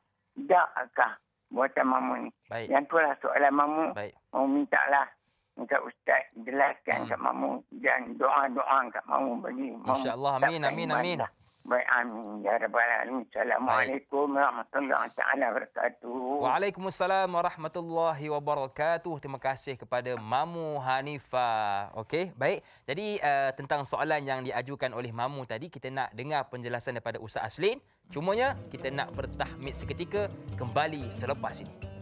tak kah buatan mamu ni. Baik. Yang tu lah soalan mamu. Baik. Mamu minta lah. Minta Ustaz jelaskan kat mamu dan doa-doa kat mamu bagi mamu. InsyaAllah. Amin, amin, amin. Baik, amin. Ya Rabbal Alamin. Assalamualaikum warahmatullahi wabarakatuh. Waalaikumsalam warahmatullahi wabarakatuh. Terima kasih kepada Mamu Hanifah. Okey, baik. Jadi tentang soalan yang diajukan oleh Mamu tadi, kita nak dengar penjelasan daripada Ustaz Aslin. Cumanya kita nak bertahmid seketika, kembali selepas ini.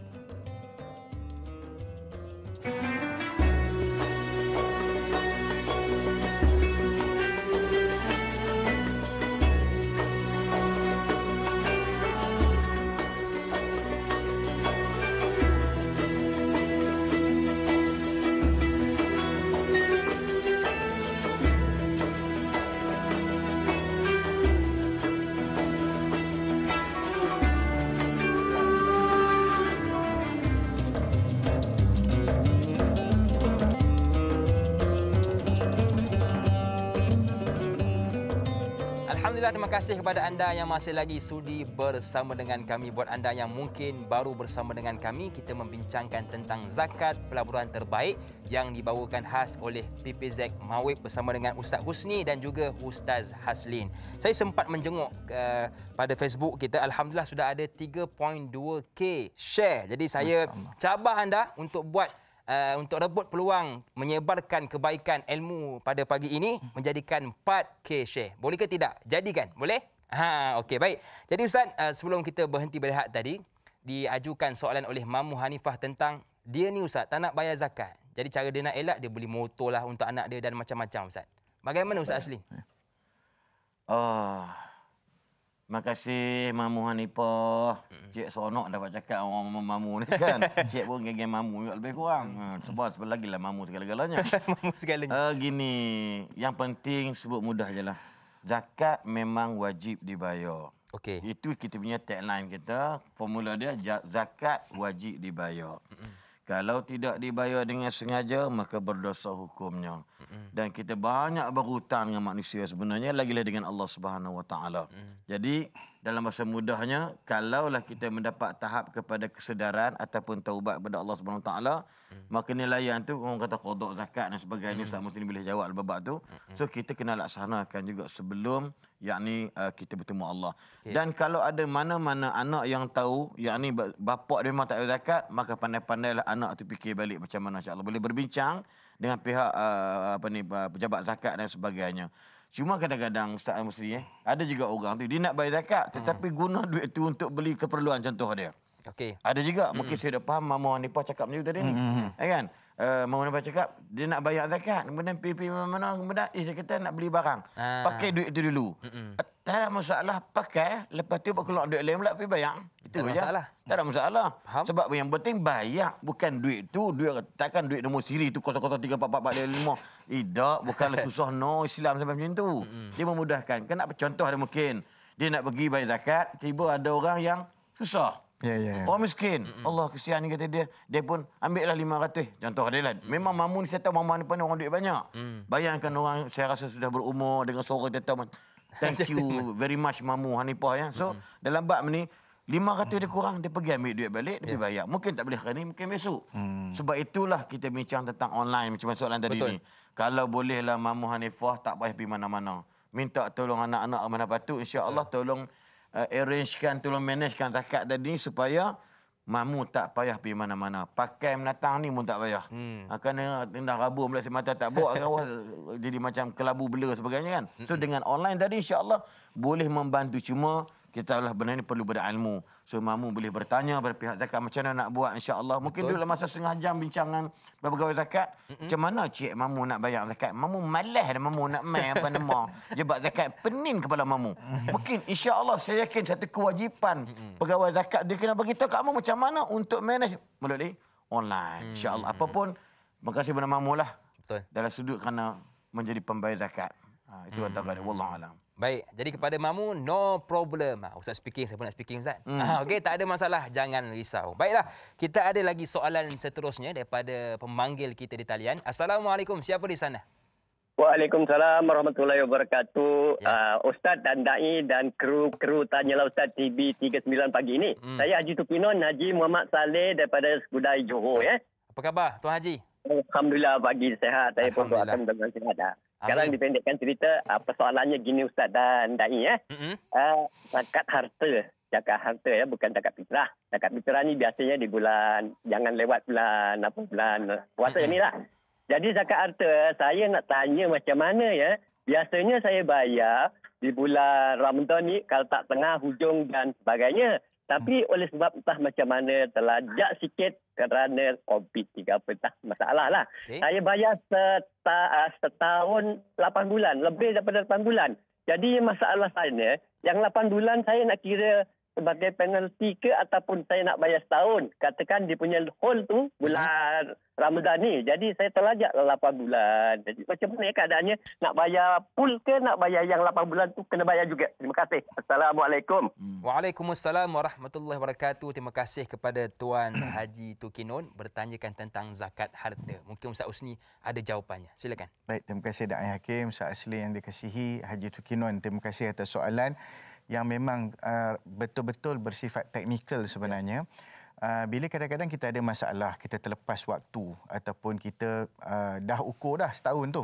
Alhamdulillah, terima kasih kepada anda yang masih lagi sudi bersama dengan kami. Buat anda yang mungkin baru bersama dengan kami, kita membincangkan tentang zakat pelaburan terbaik yang dibawakan khas oleh PPZ Mawib bersama dengan Ustaz Husni dan juga Ustaz Haslin. Saya sempat menjenguk pada Facebook kita. Alhamdulillah sudah ada 3.2K share. Jadi saya cabar anda untuk buat untuk rebut peluang menyebarkan kebaikan ilmu pada pagi ini, menjadikan 4K share. Boleh ke tidak? Jadikan? Boleh? Okey, baik. Jadi Ustaz, sebelum kita berhenti berehat tadi, diajukan soalan oleh Mamu Hanifah tentang dia ni Ustaz tak nak bayar zakat. Jadi cara dia nak elak, dia beli motor lah untuk anak dia dan macam-macam Ustaz. Bagaimana Ustaz Aslin? Terima kasih Mamu Hanifah. Cik seronok dapat cakap orang Mamu ni kan. Cik pun geng-geng Mamu juga lebih kurang. Sebab lagi lah Mamu segala-galanya. Mamu segalanya. Gini, yang penting sebut mudah je lah. Zakat memang wajib dibayar. Okey. Itu kita punya tagline kita. Formula dia, zakat wajib dibayar. Kalau tidak dibayar dengan sengaja, maka berdosa hukumnya. Dan kita banyak berhutang dengan manusia sebenarnya, lagi-lagi dengan Allah Subhanahu Wa Taala. Jadi, dalam bahasa mudahnya, kalaulah kita mendapat tahap kepada kesedaran ataupun taubat kepada Allah Subhanahu Wa Taala, maka nilaian tu, orang kata qada zakat dan sebagainya, Ustaz Muslim boleh jawab al-babak tu. So, kita kena laksanakan juga sebelum kita bertemu Allah. Okay. Dan kalau ada mana-mana anak yang tahu, yakni bapak dia memang tak ada zakat, maka pandai-pandailah anak tu fikir balik macam mana, insya-Allah boleh berbincang dengan pihak pejabat zakat dan sebagainya. Cuma kadang-kadang Ustaz Muslim ada juga orang tu dia nak bayar zakat tetapi guna duit tu untuk beli keperluan contoh dia. Okey. Ada juga mungkin saya dah faham Mamu Hanifah cakap macam tadi ni. Kan? Mamu Hanifah cakap dia nak bayar zakat, kemudian pergi mana-mana, kemudian saya kata nak beli barang. Pakai duit tu dulu. Tak ada masalah pakai, lepas tu keluar duit lain pula pergi bayar. Itu saja. Tak ada masalah. Faham? Sebab yang penting bayar bukan duit tu, takkan duit nombor siri tu 0034445. Tidak, bukanlah susah no Islam sampai macam tu. Dia memudahkan. Kenapa contoh ada mungkin dia nak pergi bayar zakat, tiba ada orang yang susah. Orang miskin. Allah kesian ni kata dia. Dia pun ambil lah 500. Contoh dia lah. Memang Mamu ni saya tahu Mamu ni orang duit banyak. Bayangkan orang saya rasa sudah berumur dengan suara dia tahu. Thank you very much Mamu Hanifah ya. So dalam bab ni 500 dia kurang, dia pergi ambil duit balik, dia bayar. Mungkin tak boleh hari ni, mungkin besok. Sebab itulah kita bincang tentang online macam soalan tadi ni. Kalau bolehlah Mamu Hanifah tak payah pergi mana-mana. Minta tolong anak-anak mana patut, insya-Allah tolong arrangekan, tolong managekan zakat tadi supaya Mamu tak payah pergi mana-mana. Pakai menatang ni pun tak payah. Kerana dah rabur pula semata tak bawa kawal jadi macam kelabu bela sebagainya kan. So dengan online tadi insya-Allah boleh membantu, cuma kita lah benar ni perlu berilmu. So Mamu boleh bertanya pada pihak zakat macam mana nak buat insya-Allah. Mungkin dulu masa setengah jam bincangan pegawai zakat. Macam mana cik Mamu nak bayar zakat? Mamu malas dah Mamu nak main apa nama. Jebat zakat pening kepala Mamu. Mungkin insya-Allah saya yakin satu kewajipan pegawai zakat dia kena bagi tahu kat Mamu macam mana untuk manage melalui online. Insya-Allah apapun terima kasih kepada Mamu lah. Betul. Dalam sudut kerana menjadi pembayar zakat. Itu antara dia wallahu alam. Baik, jadi kepada Mamu, no problem. Ustaz speaking, saya pun nak speaking Ustaz. Okey, tak ada masalah, jangan risau. Baiklah, kita ada lagi soalan seterusnya daripada pemanggil kita di talian. Assalamualaikum, siapa di sana? Waalaikumsalam warahmatullahi wabarakatuh. Ya. Ustaz dan Dai dan kru Tanyalah Ustaz TV 39 pagi ini. Saya Haji Tukinon, Haji Muhammad Saleh daripada Skudai Johor. Ya. Apa khabar Tuan Haji? Alhamdulillah pagi sehat. Saya pun doakan mudah-mudahan sihat. Sekarang dipendekkan cerita, persoalannya gini Ustaz dan Dai. Ya. Zakat harta. Zakat harta ya, bukan zakat fitrah. Zakat fitrah ni biasanya di bulan, jangan lewat bulan puasa ni lah. Jadi zakat harta, saya nak tanya macam mana ya. Biasanya saya bayar di bulan Ramadan ni kalau tak tengah, hujung dan sebagainya. Tapi oleh sebab entah macam mana terlajak sikit kerana COVID-19 entah masalah lah. Okay. Saya bayar setahun 8 bulan, lebih daripada 8 bulan. Jadi masalah saya, yang 8 bulan saya nak kira sebagai penalti ke ataupun saya nak bayar setahun. Katakan dia punya hold tu bulan Ramadan ni. Jadi saya terlajak 8 bulan. Jadi macam mana keadaannya? Nak bayar full ke nak bayar yang 8 bulan tu kena bayar juga? Terima kasih. Assalamualaikum. Waalaikumsalam warahmatullahi wabarakatuh. Terima kasih kepada Tuan Haji Tukinon bertanyakan tentang zakat harta. Mungkin Ustaz Usni ada jawapannya. Silakan. Baik, terima kasih Da'i Hakim, Ustaz Asli yang dikasihi, Haji Tukinon. Terima kasih atas soalan yang memang betul-betul bersifat teknikal sebenarnya. Bila kadang-kadang kita ada masalah, kita terlepas waktu ataupun kita dah ukur dah setahun tu.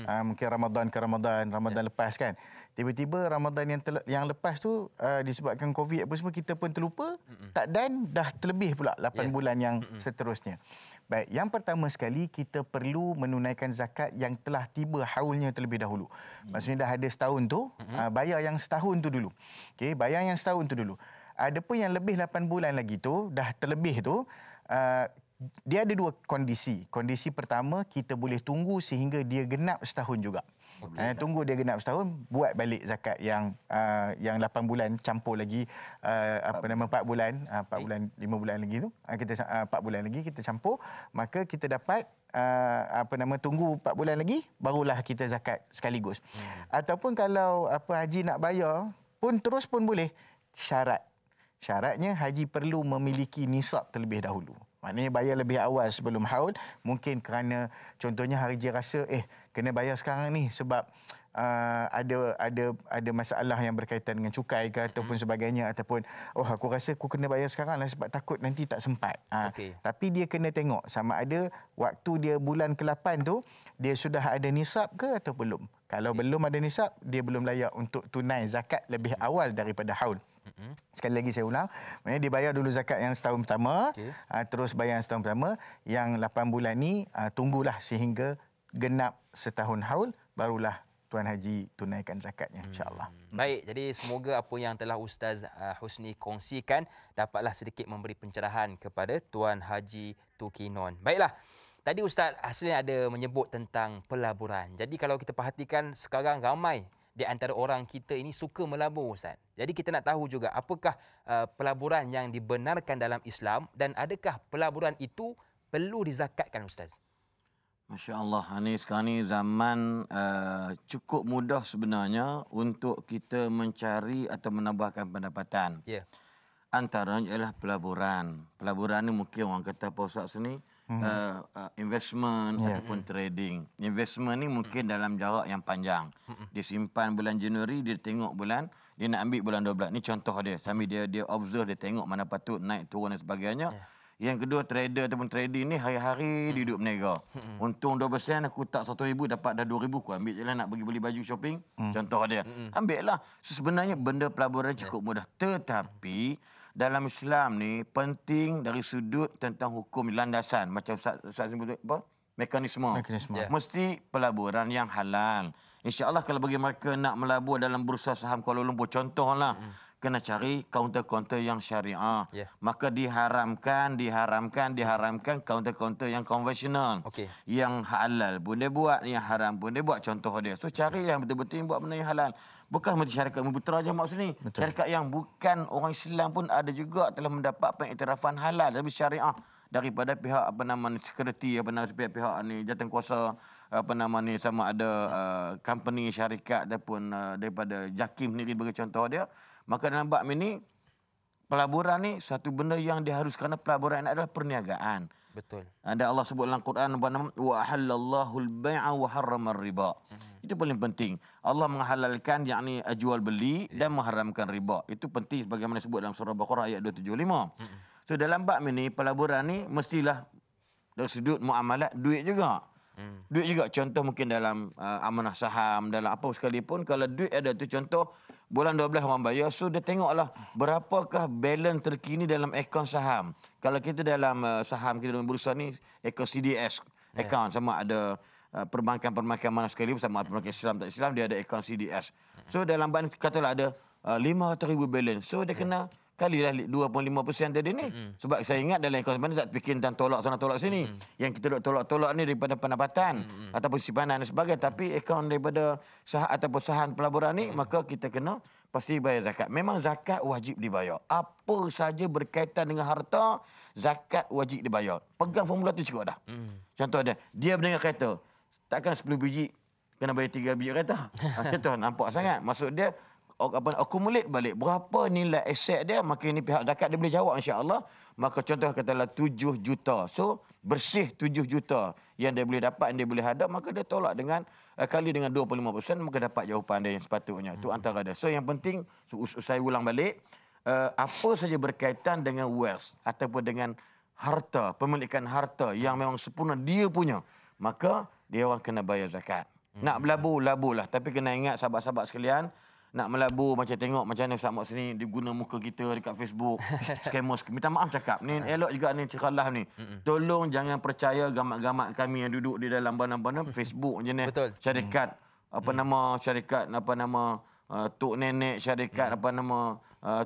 Mungkin Ramadan ke Ramadan lepas kan. Tiba-tiba Ramadan yang lepas tu disebabkan COVID apa semua kita pun terlupa. Tak dan dah terlebih pula 8 bulan yang seterusnya. Baik, yang pertama sekali kita perlu menunaikan zakat yang telah tiba haulnya terlebih dahulu. Maksudnya dah ada setahun tu, bayar yang setahun tu dulu. Okey, bayar yang setahun tu dulu. Adapun yang lebih 8 bulan lagi tu, dah terlebih tu, dia ada dua kondisi. Kondisi pertama, kita boleh tunggu sehingga dia genap setahun juga. Okay. Tunggu dia genap setahun, buat balik zakat yang 8 bulan, campur lagi 4 bulan, 4 bulan, 5 bulan lagi tu, kita 4 bulan lagi kita campur, maka kita dapat tunggu 4 bulan lagi barulah kita zakat sekaligus. Ataupun kalau haji nak bayar pun terus pun boleh. Syaratnya haji perlu memiliki nisab terlebih dahulu. Maknanya bayar lebih awal sebelum haul. Mungkin kerana contohnya haji rasa kena bayar sekarang ni sebab ada masalah yang berkaitan dengan cukai ke ataupun sebagainya, ataupun aku rasa aku kena bayar sekarang lah sebab takut nanti tak sempat. Tapi dia kena tengok sama ada waktu dia bulan ke-8 tu dia sudah ada nisab ke atau belum. Kalau belum ada nisab, dia belum layak untuk tunai zakat lebih awal daripada haul. Sekali lagi saya ulang, maknanya dia bayar dulu zakat yang setahun pertama, terus bayar yang setahun pertama, yang 8 bulan ni tunggulah sehingga genap setahun haul, barulah Tuan Haji tunaikan zakatnya, insya-Allah. Baik, jadi semoga apa yang telah Ustaz Husni kongsikan dapatlah sedikit memberi pencerahan kepada Tuan Haji Tukinon. Baiklah. Tadi Ustaz Asli ada menyebut tentang pelaburan. Jadi kalau kita perhatikan sekarang ramai di antara orang kita ini suka melabur, Ustaz. Jadi kita nak tahu juga apakah pelaburan yang dibenarkan dalam Islam dan adakah pelaburan itu perlu dizakatkan, Ustaz? Masya Allah, ini sekarang ni zaman cukup mudah sebenarnya untuk kita mencari atau menambahkan pendapatan. Antaranya ialah pelaburan. Pelaburan ni mungkin orang kata apa Ustaz sini, investment ataupun trading. Investment ni mungkin dalam jarak yang panjang. Dia simpan bulan Januari, dia tengok bulan, dia nak ambil bulan 12. Ni contoh dia. Sambil dia observe, dia tengok mana patut naik, turun dan sebagainya. Yang kedua, trader ataupun trading ni hari-hari dia duduk berniaga. Untung 12%, aku tak 1,000, dapat dah 2,000, aku ambil je lah nak pergi beli baju shopping. Contoh dia. Ambil lah. Sebenarnya benda pelaburan cukup mudah. Tetapi dalam Islam ni penting dari sudut tentang hukum landasan. Macam Ustaz sebut apa? Mekanisme. Mesti pelaburan yang halal. InsyaAllah kalau bagi mereka nak melabur dalam bursa saham Kuala Lumpur, contohlah, kena cari kaunter-kaunter yang syariah. Maka diharamkan kaunter-kaunter yang konvensional. Yang halal pun dia buat, yang haram pun dia buat, contoh dia. So cari yang betul-betul yang buat benda yang halal. Bukan mesti syarikat Mubutera je maksud ni. Syarikat yang bukan orang Islam pun ada juga telah mendapat pengiktirafan halal dari syariah daripada pihak security, pihak ni jawatankuasa sama ada company syarikat ataupun daripada JAKIM sendiri bagi contoh dia. Maka dalam bab ini pelaburan ni satu benda yang diharuskan, kerana pelaburan adalah perniagaan. Betul. Ada Allah sebut dalam Quran, wa ahallallahu al-bai'a wa harrama riba. Itu paling penting. Allah menghalalkan yakni jual beli dan mengharamkan riba. Itu penting sebagaimana sebut dalam surah Baqarah ayat 275. So dalam bab ini pelaburan ni mestilah dari sudut muamalat duit juga. Duit juga, contoh mungkin dalam amanah saham, dalam apa sekalipun, kalau duit ada tu, contoh bulan 12 orang bayar, so dia tengoklah berapakah balance terkini dalam akaun saham. Kalau kita dalam saham kita dalam bursa ni, akaun CDS, akaun sama ada perbankan-perbankan mana sekali, sama perbankan Islam tak Islam, dia ada akaun CDS. So dalam bank katalah ada 500,000 balance, so dia kena kalilah 2.5% tadi ni. Sebab saya ingat dalam akaun mana tak fikir tentang tolak sana tolak sini. Yang kita duk tolak-tolak ni daripada pendapatan ataupun simpanan dan sebagainya. Tapi akaun daripada saham ataupun saham pelaburan ni, maka kita kena pasti bayar zakat. Memang zakat wajib dibayar. Apa saja berkaitan dengan harta, zakat wajib dibayar. Pegang formula tu cukup dah. Contoh dia berdengar kereta. Takkan 10 biji kena bayar 3 biji kereta. Contoh nampak sangat. Maksud dia akumulate balik berapa nilai aset dia, maka ini pihak zakat dia boleh jawab insya-Allah. Maka contoh katalah 7 juta. So bersih 7 juta yang dia boleh dapat, yang dia boleh hadap, maka dia tolak dengan kali dengan 25%, maka dapat jawapan dia yang sepatutnya. Itu antara dia. So yang penting saya ulang balik, apa saja berkaitan dengan wealth ataupun dengan harta, pemilikan harta yang memang sempurna dia punya, maka dia orang kena bayar zakat. Nak berlabur, laburlah. Tapi kena ingat sahabat-sahabat sekalian, nak melabur macam tengok macam mana Ustaz Mak sini dia guna muka kita dekat Facebook. Scammer. Minta maaf cakap. Ni elok juga ni cekalah ni. Tolong jangan percaya gamak-gamak kami yang duduk di dalam mana-mana Facebook je ni. Syarikat syarikat tok nenek, syarikat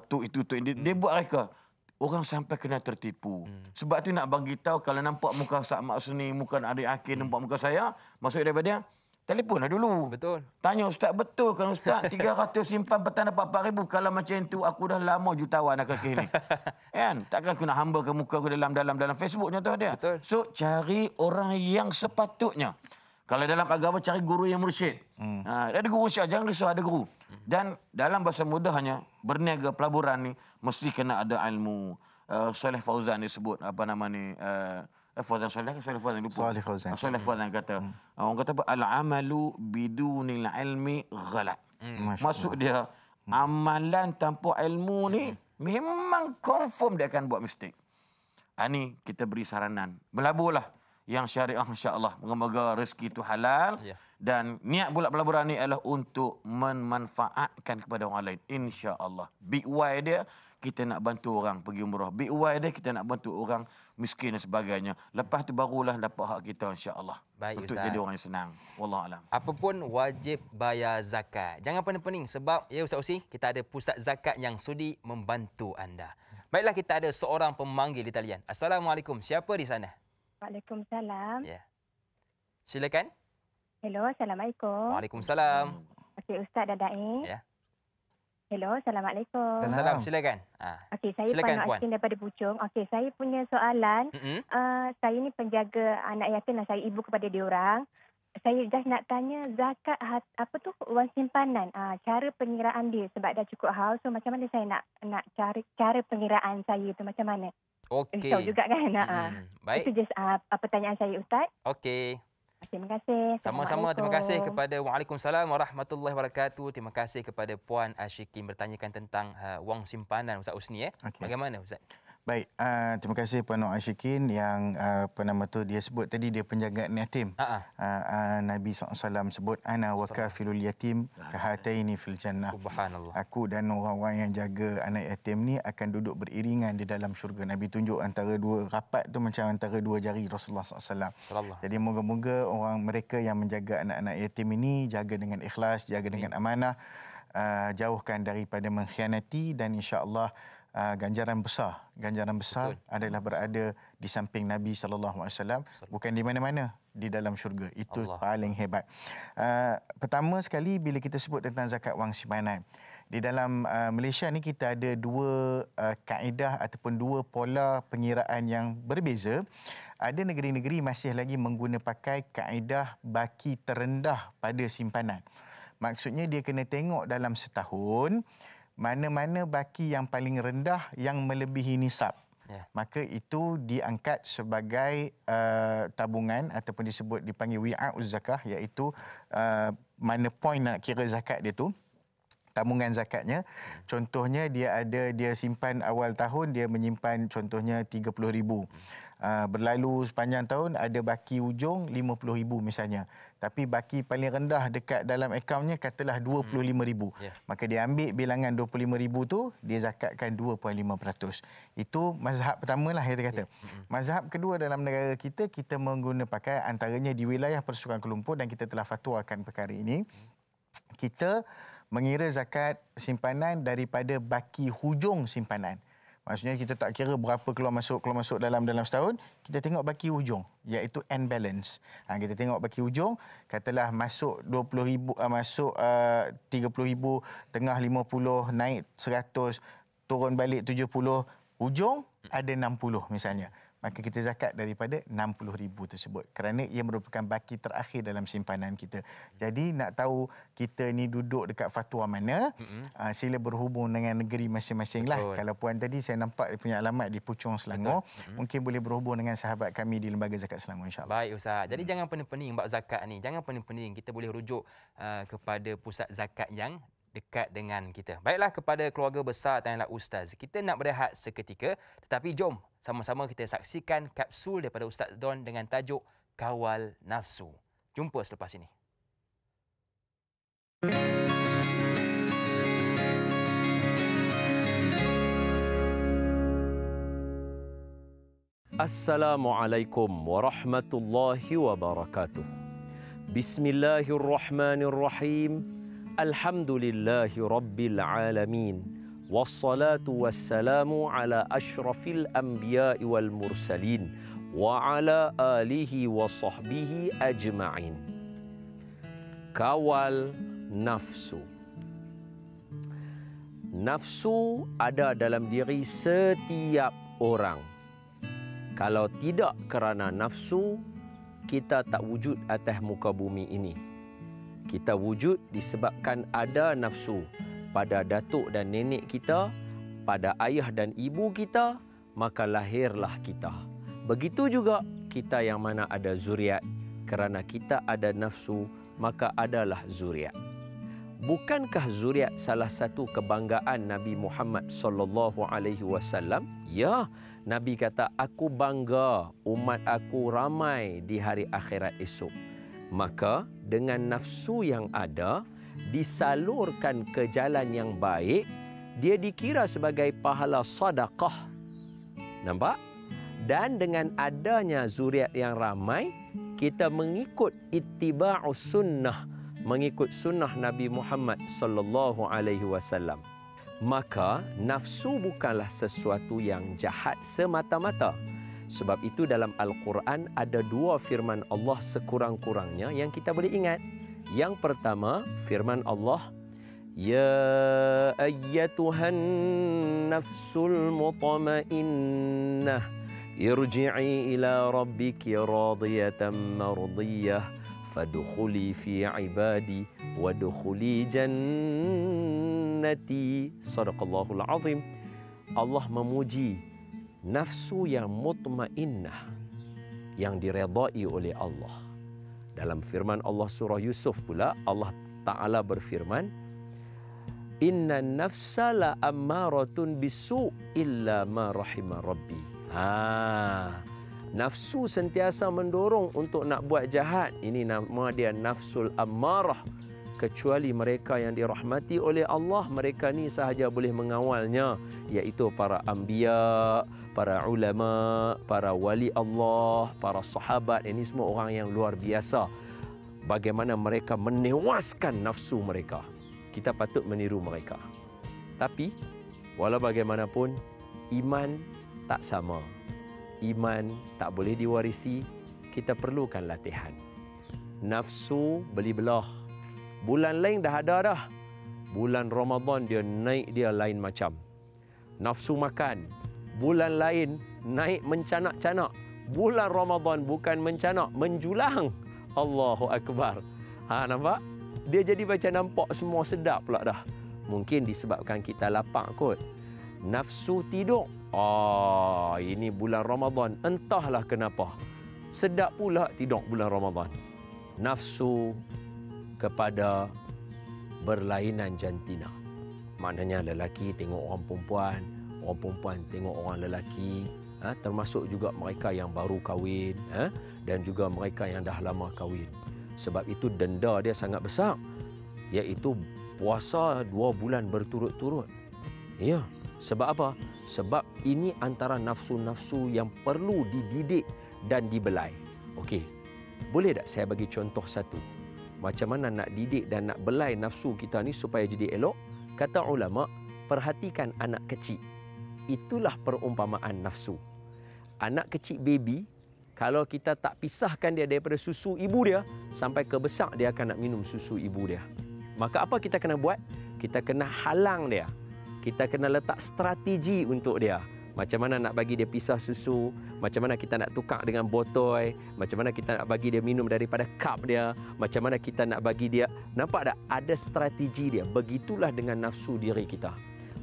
tok itu tok ini. Dia buat reka. Orang sampai kena tertipu. Sebab tu nak bagi tahu kalau nampak muka Ustaz Mak sini, muka adik Akin, nampak muka saya, maksud daripada dia telefonlah dulu. Betul. Tanya Ustaz, betul kan Ustaz? 300 simpan petang dapat 4,000. Kalau macam tu, aku dah lama jutawan nak kekeh ni. Kan? Takkan aku nak hambakan muka aku dalam Facebook contoh dia. Betul. So, cari orang yang sepatutnya. Kalau dalam agama, cari guru yang mursyid. Ada guru mursyid, jangan risau ada guru. Dan dalam bahasa mudahnya, berniaga pelaburan ni, mesti kena ada ilmu. Saleh Fauzan disebut, Fauzan Saleh lupa. Saleh Fauzan kata, orang kata apa? Al-amalu bidunil ilmi ghalat. Maksud dia, amalan tanpa ilmu ni memang confirm dia akan buat mistake. Ini kita beri saranan. Berlaburlah yang syariah insya-Allah. Moga-moga rezeki itu halal. Dan niat pula pelaburan ni adalah untuk memanfaatkan kepada orang lain. InsyaAllah. Big why dia, kita nak bantu orang pergi umrah. Big why dia, kita nak bantu orang miskin dan sebagainya. Lepas tu barulah dapat hak kita insya-Allah. Baik, untuk Ustaz. jadi orang yang senang. Wallahualam. Apapun wajib bayar zakat. Jangan pening-pening sebab ya Ustaz Usi, kita ada pusat zakat yang sudi membantu anda. Baiklah, kita ada seorang pemanggil di talian. Assalamualaikum. Siapa di sana? Waalaikumsalam. Ya. Silakan. Hello, Assalamualaikum. Waalaikumsalam. Okey, Ustaz dan Daim. Ya. Hello, Assalamualaikum. Salam, silakan. Okey, saya Silakan, Puan Akin daripada Puchong. Okey, saya punya soalan. Saya ni penjaga anak yatim dan saya ibu kepada diorang. Saya just nak tanya zakat wang simpanan. Cara pengiraan dia sebab dah cukup haus. So macam mana saya nak cari cara pengiraan saya tu macam mana? Okey. Tahu juga kan? Baik. Itu just pertanyaan saya, Ustaz. Okey. Terima kasih. Sama-sama, terima kasih kepada Waalaikumsalam warahmatullahi wabarakatuh. Terima kasih kepada Puan Ashikin bertanyakan tentang wang simpanan Ustaz Usni. Okay. Bagaimana Ustaz? Baik, terima kasih Puan Ashikin yang dia sebut tadi dia penjaga anak yatim. Nabi SAW sebut ana wa kafilul yatim kahataini fil jannah. Subhanallah. Aku dan orang-orang yang jaga anak yatim ni akan duduk beriringan di dalam syurga. Nabi tunjuk antara dua rapat tu macam antara dua jari Rasulullah SAW. Jadi moga-moga orang mereka yang menjaga anak-anak yatim ini jaga dengan ikhlas, jaga dengan amanah, jauhkan daripada mengkhianati dan insya-Allah ganjaran besar Betul. adalah berada di samping Nabi SAW, bukan di mana-mana, di dalam syurga. Itu Allah. Paling hebat. Pertama sekali bila kita sebut tentang zakat wang simpanan, di dalam Malaysia ni kita ada dua kaedah ataupun dua pola pengiraan yang berbeza. Ada negeri-negeri masih lagi pakai kaedah baki terendah pada simpanan. Maksudnya dia kena tengok dalam setahun mana-mana baki yang paling rendah yang melebihi nisab. Maka itu diangkat sebagai tabungan ataupun dipanggil wi'a'uz zakah, iaitu mana poin nak kira zakat dia tu, tabungan zakatnya. Contohnya dia simpan awal tahun, dia menyimpan contohnya 30,000. Berlalu sepanjang tahun ada baki hujung 50,000 misalnya. Tapi baki paling rendah dekat dalam akaunnya katalah 25,000. Maka dia ambil bilangan 25,000 tu, dia zakatkan 2.5%. Itu mazhab pertama lah kita kata. Mazhab kedua dalam negara kita menggunakan pakai antaranya di wilayah Persukan Kuala Lumpur, dan kita telah fatwakan perkara ini. Kita mengira zakat simpanan daripada baki hujung simpanan. Maksudnya kita tak kira berapa keluar masuk dalam setahun, kita tengok baki hujung, iaitu end balance. Kita tengok baki hujung, katalah masuk 20,000, masuk 30,000, tengah 50, naik 100, turun balik 70, hujung ada 60 misalnya. Maka kita zakat daripada 60,000 tersebut, kerana ia merupakan baki terakhir dalam simpanan kita. Jadi nak tahu kita ni duduk dekat fatwa mana, sila berhubung dengan negeri masing-masing lah. Kalau puan tadi saya nampak dia punya alamat di Puchong, Selangor, mungkin boleh berhubung dengan sahabat kami di Lembaga Zakat Selangor, insyaAllah. Baik Ustaz, jadi jangan pening-pening bab zakat ni, jangan pening-pening. Kita boleh rujuk kepada pusat zakat yang dekat dengan kita. Baiklah, kepada keluarga besar Tanyalah Ustaz, kita nak berehat seketika, tetapi jom sama-sama kita saksikan kapsul daripada Ustaz Don dengan tajuk Kawal Nafsu. Jumpa selepas ini. Assalamualaikum warahmatullahi wabarakatuh. Bismillahirrahmanirrahim. Alhamdulillahi rabbil alamin. Wassalatu wassalamu ala ashrafil anbiya'i wal mursalin wa ala alihi wa sahbihi ajma'in. Kawal nafsu. Nafsu ada dalam diri setiap orang. Kalau tidak kerana nafsu, kita tak wujud atas muka bumi ini. Kita wujud disebabkan ada nafsu pada datuk dan nenek kita, pada ayah dan ibu kita, maka lahirlah kita. Begitu juga kita yang mana ada zuriat. Kerana kita ada nafsu, maka adalah zuriat. Bukankah zuriat salah satu kebanggaan Nabi Muhammad sallallahu alaihi wasallam? Ya, Nabi kata, aku bangga umat aku ramai di hari akhirat esok. Maka dengan nafsu yang ada, disalurkan ke jalan yang baik, dia dikira sebagai pahala sedekah. Nampak? Dan dengan adanya zuriat yang ramai, kita mengikut ittiba'us sunnah, mengikut sunnah Nabi Muhammad sallallahu alaihi wasallam. Maka nafsu bukanlah sesuatu yang jahat semata-mata. Sebab itu dalam Al-Quran ada 2 firman Allah sekurang-kurangnya yang kita boleh ingat. Yang pertama, firman Allah, Ya ayyatuhan nafsul mutmainnah, irji'i ila rabbiki radiyatan mardiyah, fadkhuli fi ibadi wadkhuli jannati. Sadaqallahul azim. Allah memuji nafsu yang mutmainnah, yang diredai oleh Allah. Dalam firman Allah surah Yusuf pula, Allah Ta'ala berfirman, Inna nafsa la ammaratun bisu illa ma rahima rabbi. Nafsu sentiasa mendorong untuk nak buat jahat. Ini nama dia nafsul ammarah. Kecuali mereka yang dirahmati oleh Allah, mereka ni sahaja boleh mengawalnya, iaitu para anbiya, para ulama, para wali Allah, para sahabat. Ini semua orang yang luar biasa. Bagaimana mereka menewaskan nafsu mereka. Kita patut meniru mereka. Tapi, walau bagaimanapun, iman tak sama. Iman tak boleh diwarisi. Kita perlukan latihan. Nafsu beli belah. Bulan lain dah ada dah. Bulan Ramadan dia naik, dia lain macam. Nafsu makan. Bulan lain naik mencanak-canak. Bulan Ramadan bukan mencanak, menjulang. Allahu Akbar. Nampak? Dia jadi macam nampak semua sedap pula dah. Mungkin disebabkan kita lapar kot. Nafsu tidur. Ini bulan Ramadan. Entahlah kenapa. Sedap pula tidur bulan Ramadan. Nafsu kepada berlainan jantina. Maknanya lelaki tengok orang perempuan tengok orang lelaki. Termasuk juga mereka yang baru kahwin dan juga mereka yang dah lama kahwin. Sebab itu denda dia sangat besar, iaitu puasa 2 bulan berturut-turut. Ya, sebab apa? Sebab ini antara nafsu-nafsu yang perlu dididik dan dibelai. Okey, boleh tak saya bagi contoh satu? Macam mana nak didik dan nak belai nafsu kita ni supaya jadi elok? Kata ulama, perhatikan anak kecil. Itulah perumpamaan nafsu. Anak kecil baby, kalau kita tak pisahkan dia daripada susu ibu dia, sampai ke besar dia akan nak minum susu ibu dia. Maka apa kita kena buat? Kita kena halang dia. Kita kena letak strategi untuk dia. Macam mana nak bagi dia pisah susu, macam mana kita nak tukar dengan botol, macam mana kita nak bagi dia minum daripada cup dia, macam mana kita nak bagi dia. Nampak tak? Ada strategi dia. Begitulah dengan nafsu diri kita.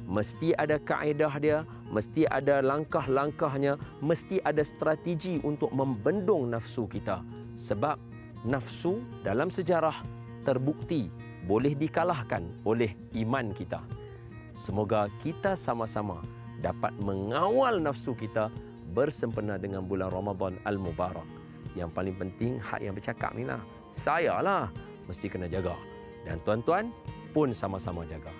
Mesti ada kaedah dia, mesti ada langkah-langkahnya, mesti ada strategi untuk membendung nafsu kita. Sebab nafsu dalam sejarah terbukti boleh dikalahkan oleh iman kita. Semoga kita sama-sama dapat mengawal nafsu kita bersempena dengan bulan Ramadan Al-Mubarak. Yang paling penting, hak yang bercakap ni lah. Saya lah mesti kena jaga. Dan tuan-tuan pun sama-sama jaga.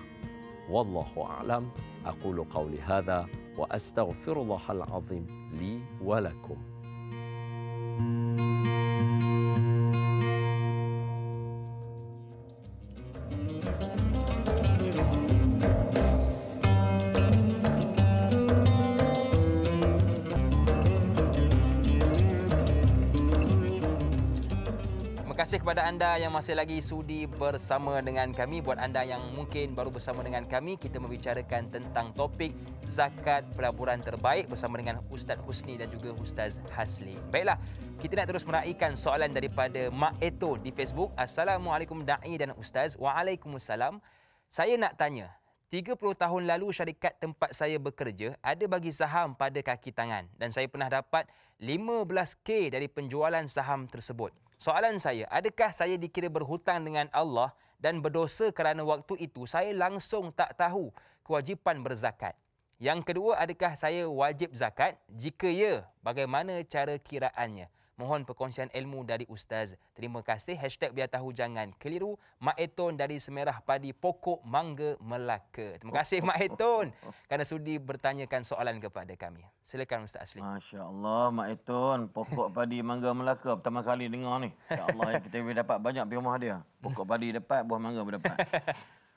Wallahu a'lam. Aqulu qawli hadha wa astaghfirullahal azim li wa lakum. Terima kasih kepada anda yang masih lagi sudi bersama dengan kami. Buat anda yang mungkin baru bersama dengan kami, kita membicarakan tentang topik zakat pelaburan terbaik bersama dengan Ustaz Husni dan juga Ustaz Hasli. Baiklah, kita nak terus meraihkan soalan daripada Mak Eto di Facebook. Assalamualaikum Da'i dan Ustaz. Waalaikumsalam. Saya nak tanya, 30 tahun lalu syarikat tempat saya bekerja ada bagi saham pada kaki tangan dan saya pernah dapat 15K dari penjualan saham tersebut. Soalan saya, adakah saya dikira berhutang dengan Allah dan berdosa kerana waktu itu saya langsung tak tahu kewajipan berzakat? Yang kedua, adakah saya wajib zakat? Jika ya, bagaimana cara kiraannya? Mohon perkongsian ilmu dari Ustaz. Terima kasih. #biar tahu jangan keliru. Mak Eton dari Semerah Padi Pokok Mangga Melaka. Terima kasih Mak Eton kerana sudi bertanyakan soalan kepada kami. Silakan Ustaz Asli. Masya Allah, Mak Eton, Pokok Padi Mangga Melaka. Pertama kali dengar ni. Insya Allah kita boleh dapat banyak di rumah dia. Pokok padi dapat, buah mangga pun dapat.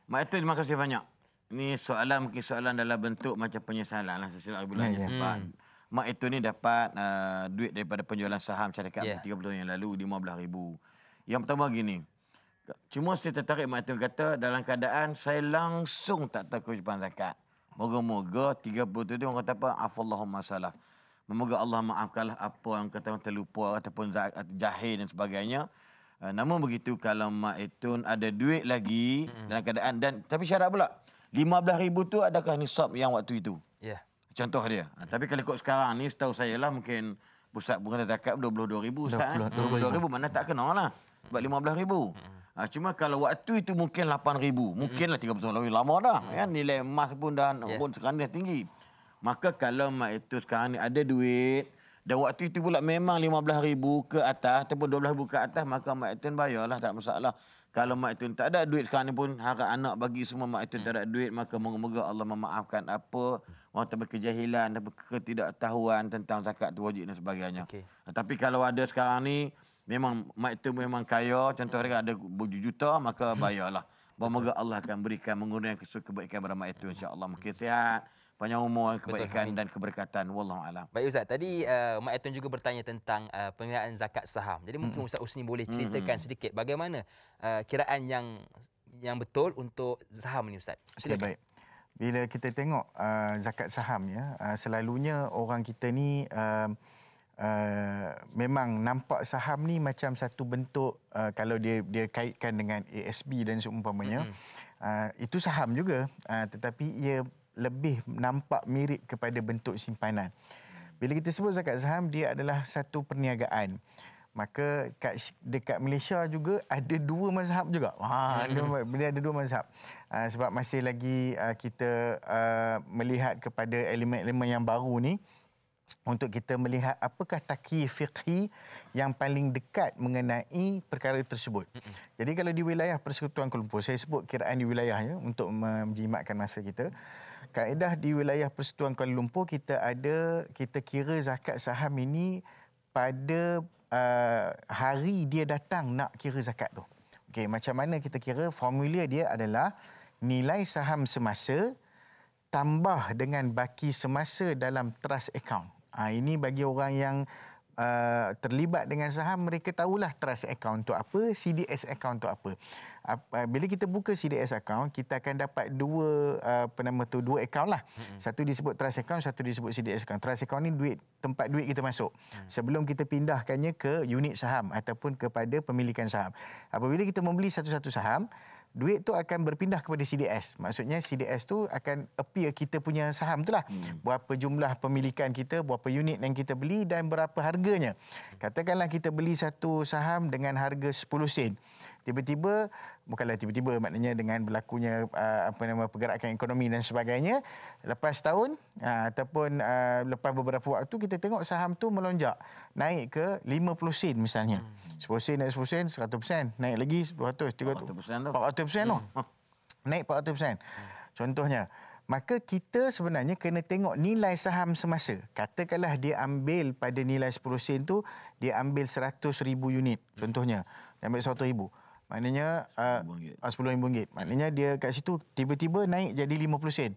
Mak Eton, terima kasih banyak. Ini soalan mungkin soalan dalam bentuk macam penyesalan lah. Sesilap bulan Mak Eton ni dapat duit daripada penjualan saham syarikat 30 tahun yang lalu, RM15,000. Yang pertama gini, cuma saya tertarik Mak Eton kata dalam keadaan saya langsung tak tahu kewajipan zakat. Moga-moga 30 tahun orang kata apa? Afallahumma salaf. Moga Allah maafkanlah apa yang kata orang terlupa ataupun jahil dan sebagainya. Namun begitu kalau Mak Eton ada duit lagi dalam keadaan tapi syarat pula 15,000 tu adakah nisab yang waktu itu? Ya. Contoh dia. Tapi kalau ikut sekarang ni, setahu saya lah mungkin pusat bukan zakat 22,000 Ustaz. 22,000 mana tak kena lah. Sebab 15,000. Cuma kalau waktu itu mungkin 8,000. Mungkinlah 30 tahun lalu lama dah. Kan? Nilai emas pun dah pun sekarang dah tinggi. Maka kalau mak itu sekarang ni ada duit dan waktu itu pula memang 15,000 ke atas ataupun 12,000 ke atas, maka mak itu bayarlah, tak masalah. Kalau mak itu tak ada duit sekarang ni pun, harap anak bagi semua mak itu tak ada duit, maka moga-moga Allah memaafkan apa orang tak berkejahilan dan ketidaktahuan tentang zakat tu wajib dan sebagainya. Okay. Tapi kalau ada sekarang ni, memang mak itu memang kaya, contoh dia ada berjuta, maka bayarlah. Moga Allah akan berikan mengurangkan kebaikan pada mak itu, insya-Allah. Mungkin sihat, panjang umur, kebaikan dan keberkatan. Wallahu a'lam. Baik Ustaz, tadi Mak Eton juga bertanya tentang pengiraan zakat saham. Jadi mungkin Ustaz Husni boleh ceritakan sedikit bagaimana kiraan yang betul untuk saham ni Ustaz. Okay, baik. Bila kita tengok zakat saham ya, selalunya orang kita ni memang nampak saham ni macam satu bentuk kalau dia kaitkan dengan ASB dan seumpamanya, Itu saham juga, tetapi ia lebih nampak mirip kepada bentuk simpanan. Bila kita sebut zakat saham, dia adalah satu perniagaan. Maka dekat Malaysia juga ada dua mazhab juga. Dia ada dua mazhab. Sebab masih lagi kita melihat kepada elemen-elemen yang baru ni untuk kita melihat apakah takyif fiqhi yang paling dekat mengenai perkara tersebut. Jadi kalau di wilayah Persekutuan Kuala Lumpur, saya sebut kiraan di wilayahnya untuk menjimatkan masa kita. Kaedah di wilayah Persekutuan Kuala Lumpur kita kira zakat saham ini pada hari dia datang nak kira zakat tu. Okey, macam mana kita kira? Formula dia adalah nilai saham semasa tambah dengan baki semasa dalam trust account. Ini bagi orang yang terlibat dengan saham, mereka tahulah trust account tu apa, CDS account tu apa. Bila kita buka CDS account, kita akan dapat dua account lah. Satu disebut trust account, satu disebut CDS account. Trust account ni tempat duit kita masuk sebelum kita pindahkannya ke unit saham ataupun kepada pemilikan saham. Apabila kita membeli satu-satu saham, duit tu akan berpindah kepada CDS. Maksudnya CDS tu akan appear kita punya saham tu lah. Berapa jumlah pemilikan kita, berapa unit yang kita beli dan berapa harganya. Katakanlah kita beli satu saham dengan harga 10 sen. Tiba-tiba, bukanlah tiba-tiba, maknanya dengan berlakunya pergerakan ekonomi dan sebagainya, lepas tahun ataupun lepas beberapa waktu kita tengok saham tu melonjak, naik ke 50 sen misalnya. 10 sen naik 10 sen, 100%, naik lagi 200, 300, 400% tu. Naik 400%. Contohnya, maka kita sebenarnya kena tengok nilai saham semasa. Katakanlah dia ambil pada nilai 10 sen tu, dia ambil 100,000 unit. Contohnya, dia ambil 100,000. Maknanya RM10,000. Maknanya dia kat situ tiba-tiba naik jadi 50 sen.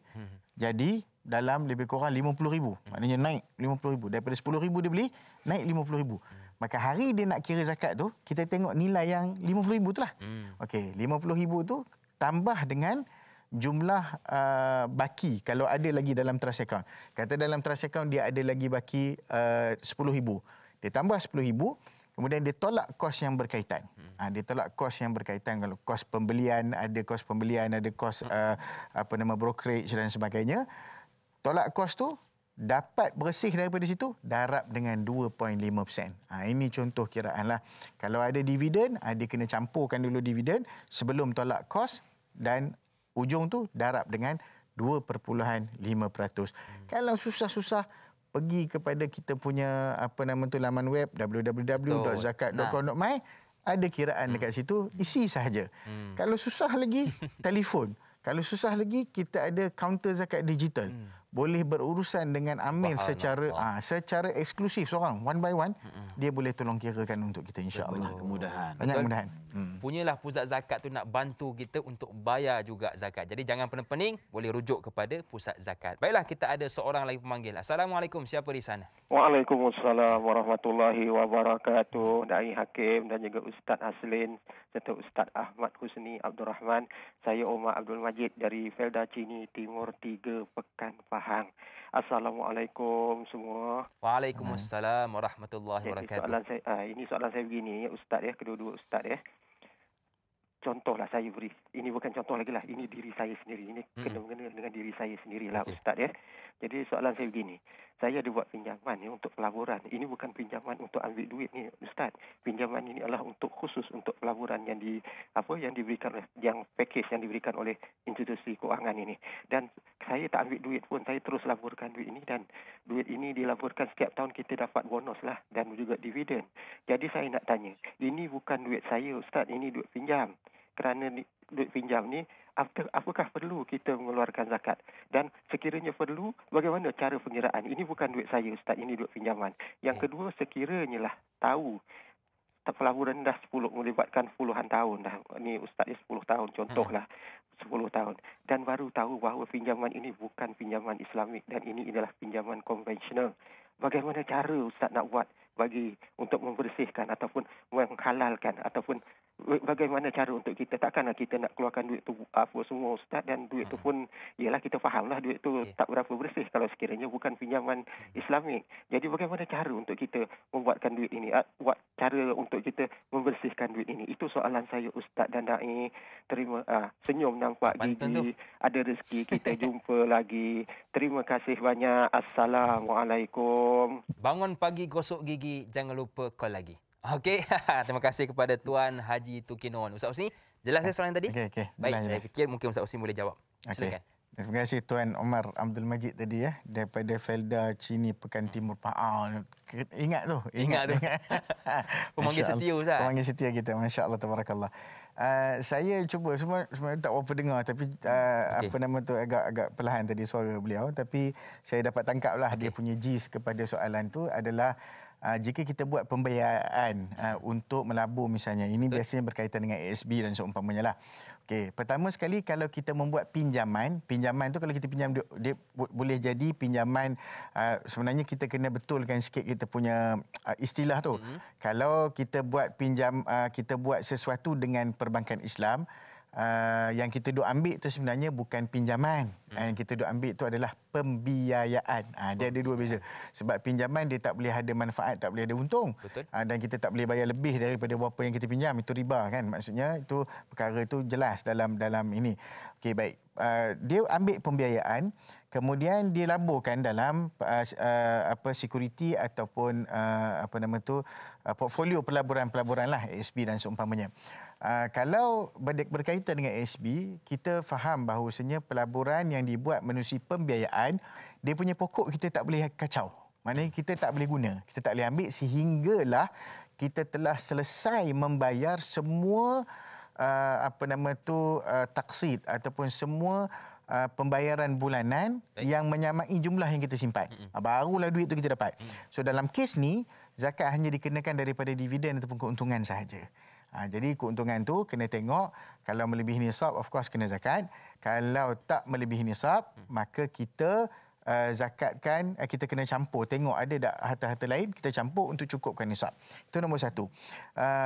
Jadi dalam lebih kurang 50,000. Maknanya naik 50,000. Daripada 10,000 dia beli, naik 50,000. Maka hari dia nak kira zakat tu, kita tengok nilai yang 50,000 tu lah. Okey, 50,000 tu tambah dengan jumlah baki kalau ada lagi dalam trust account. Kata dalam trust account dia ada lagi baki 10,000. Dia tambah 10,000. Kemudian dia tolak kos yang berkaitan. Dia tolak kos yang berkaitan. Kalau kos pembelian, ada kos pembelian, ada kos brokerage dan sebagainya. Tolak kos tu, dapat bersih daripada situ, darab dengan 2.5%. Ini contoh kiraan lah. Kalau ada dividen, dia kena campurkan dulu dividen sebelum tolak kos dan ujung tu darab dengan 2.5%. Kalau susah-susah, pergi kepada kita punya laman web www.zakat.com.my, ada kiraan dekat situ, isi sahaja. Kalau susah lagi, telefon. Kalau susah lagi, kita ada kaunter zakat digital. Boleh berurusan dengan amil secara eksklusif seorang, one by one. Dia boleh tolong kirakan untuk kita, insya-Allah. Banyak kemudahan. Punyalah pusat zakat tu nak bantu kita untuk bayar juga zakat. Jadi jangan pening-pening, boleh rujuk kepada pusat zakat. Baiklah, kita ada seorang lagi pemanggil. Assalamualaikum, siapa di sana? Waalaikumsalam warahmatullahi wabarakatuh. Dai Hakim dan juga Ustaz Haslin serta Ustaz Ahmad Husni Abdul Rahman. Saya Omar Abdul Majid dari Felda Cini Timur 3 Pekan Pahang. Assalamualaikum semua. Waalaikumsalam warahmatullahi wabarakatuh. Ini soalan saya begini, Ustaz ya, kedua-dua Ustaz ya. Contohlah saya beri. Ini bukan contoh lagi lah. Ini diri saya sendiri. Ini kena-mengena dengan diri saya sendirilah, Ustaz ya. Jadi soalan saya begini. Saya ada buat pinjaman ya untuk pelaburan. Ini bukan pinjaman untuk ambil duit ni, Ustaz. Pinjaman ini adalah untuk khusus untuk pelaburan yang diberikan oleh package yang diberikan oleh institusi keuangan ini. Dan saya tak ambil duit pun, saya terus laburkan duit ini dan duit ini dilaburkan setiap tahun kita dapat bonus lah dan juga dividen. Jadi saya nak tanya, ini bukan duit saya, Ustaz, ini duit pinjam. Kerana duit pinjam ni, apakah perlu kita mengeluarkan zakat? Dan sekiranya perlu, bagaimana cara pengiraan? Ini bukan duit saya, Ustaz, ini duit pinjaman. Yang kedua, sekiranya lah tahu pelaburan dah melibatkan puluhan tahun dah. Ini Ustaz 10 tahun, contohlah 10 tahun. Dan baru tahu bahawa pinjaman ini bukan pinjaman Islamik dan ini adalah pinjaman konvensional. Bagaimana cara Ustaz nak buat bagi untuk membersihkan ataupun menghalalkan ataupun bagaimana cara untuk kita, takkanlah kita nak keluarkan duit tu apa semua Ustaz, dan duit tu pun ialah kita fahamlah duit tu tak berapa bersih kalau sekiranya bukan pinjaman Islamik. Jadi bagaimana cara untuk kita membuatkan duit ini, buat cara untuk kita membersihkan duit ini? Itu soalan saya Ustaz dan Dai. Terima senyum nampak gigi, ada rezeki kita jumpa lagi. Terima kasih banyak. Assalamualaikum. Bangun pagi gosok gigi, jangan lupa call lagi. Okey, terima kasih kepada Tuan Haji Tukinon. Ustaz Husni, jelas soalan tadi? Okey. Baik, saya fikir mungkin Ustaz Husni boleh jawab. Silakan. Terima kasih Tuan Omar Abdul Majid tadi daripada Felda Cini Pekan Timur. Ingat tu. Pemanggil setia Ustaz. Pemanggil setia kita. Masya-Allah, tabarakallah. Saya cuba semua tak berapa dengar, tapi apa nama tu agak perlahan tadi suara beliau, tapi saya dapat tangkaplah dia punya gist kepada soalan tu adalah jika kita buat pembiayaan untuk melabur misalnya, ini biasanya berkaitan dengan ASB dan seumpamanya lah. Okey, pertama sekali kalau kita membuat pinjaman tu kalau kita pinjam dia boleh jadi pinjaman, sebenarnya kita kena betulkan sikit kita punya istilah tu. Kalau kita buat kita buat sesuatu dengan perbankan Islam, yang kita duk ambil tu sebenarnya bukan pinjaman. Yang kita duk ambil tu adalah pembiayaan. Dia ada dua beza. Sebab pinjaman dia tak boleh ada manfaat, tak boleh ada untung. Dan kita tak boleh bayar lebih daripada berapa yang kita pinjam. Itu riba kan. Maksudnya itu perkara itu jelas dalam ini. Okey, baik. Dia ambil pembiayaan, kemudian dia laburkan dalam security ataupun portfolio pelaburan lah, ASB dan seumpamanya. Kalau berkaitan dengan ASB, kita faham bahawasanya pelaburan yang dibuat menerusi pembiayaan, dia punya pokok kita tak boleh kacau. Maknanya kita tak boleh guna, kita tak boleh ambil sehinggalah kita telah selesai membayar semua taksid ataupun semua pembayaran bulanan yang menyamai jumlah yang kita simpan. Barulah duit tu kita dapat. So dalam kes ni, zakat hanya dikenakan daripada dividen ataupun keuntungan sahaja. Jadi keuntungan tu kena tengok, kalau melebihi nisab of course kena zakat. Kalau tak melebihi nisab, maka kita zakatkan, kita kena campur, tengok ada tak harta-harta lain, kita campur untuk cukupkan nisab. Itu nombor satu.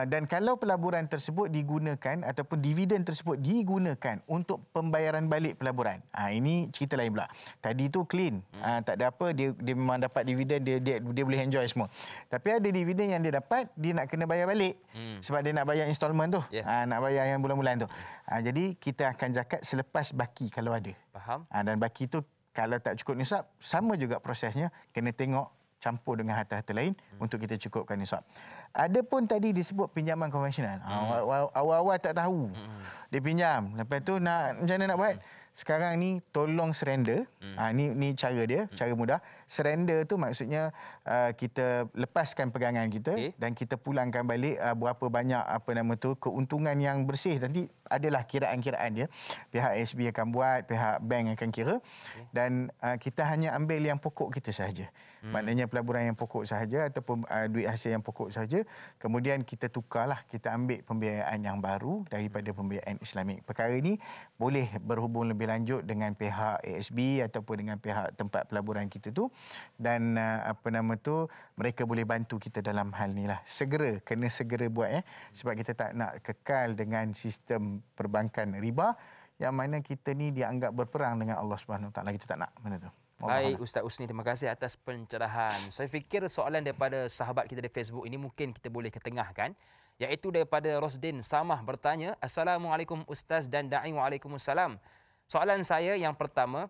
Dan kalau pelaburan tersebut digunakan ataupun dividen tersebut digunakan untuk pembayaran balik pelaburan, ini cerita lain pula. Tadi tu clean, tak ada apa, dia memang dapat dividen, dia boleh enjoy semua. Tapi ada dividen yang dia dapat, dia nak kena bayar balik. Sebab dia nak bayar installment tu, nak bayar yang bulan-bulan tu. Jadi kita akan zakat selepas baki kalau ada. Faham. Dan baki tu kalau tak cukup nisab, sama juga prosesnya, kena tengok campur dengan harta-harta lain untuk kita cukupkan nisab. Ada pun tadi disebut pinjaman konvensional. Awal-awal tak tahu. Dia pinjam, lepas tu macam mana nak buat? Sekarang ni tolong surrender. Ni cara dia, cara mudah. Surrender tu maksudnya kita lepaskan pegangan kita dan kita pulangkan balik berapa banyak keuntungan yang bersih. Nanti adalah kiraan-kiraan dia. Pihak ASB akan buat, pihak bank akan kira, dan kita hanya ambil yang pokok kita sahaja. Maknanya pelaburan yang pokok sahaja ataupun duit hasil yang pokok sahaja. Kemudian kita tukarlah, kita ambil pembiayaan yang baru daripada pembiayaan Islamik. Perkara ini boleh berhubung lebih lanjut dengan pihak ASB ataupun dengan pihak tempat pelaburan kita tu, dan mereka boleh bantu kita dalam hal ni lah. Kena segera buat sebab kita tak nak kekal dengan sistem perbankan riba yang mana kita ni dianggap berperang dengan Allah Subhanahu Wa Taala. Kita tak nak mana tu. Baik, Ustaz Husni, terima kasih atas pencerahan. Saya fikir soalan daripada sahabat kita di Facebook ini mungkin kita boleh ketengahkan, iaitu daripada Rosdin Samah bertanya, Assalamualaikum Ustaz dan Da'i. Waalaikumsalam. Soalan saya yang pertama,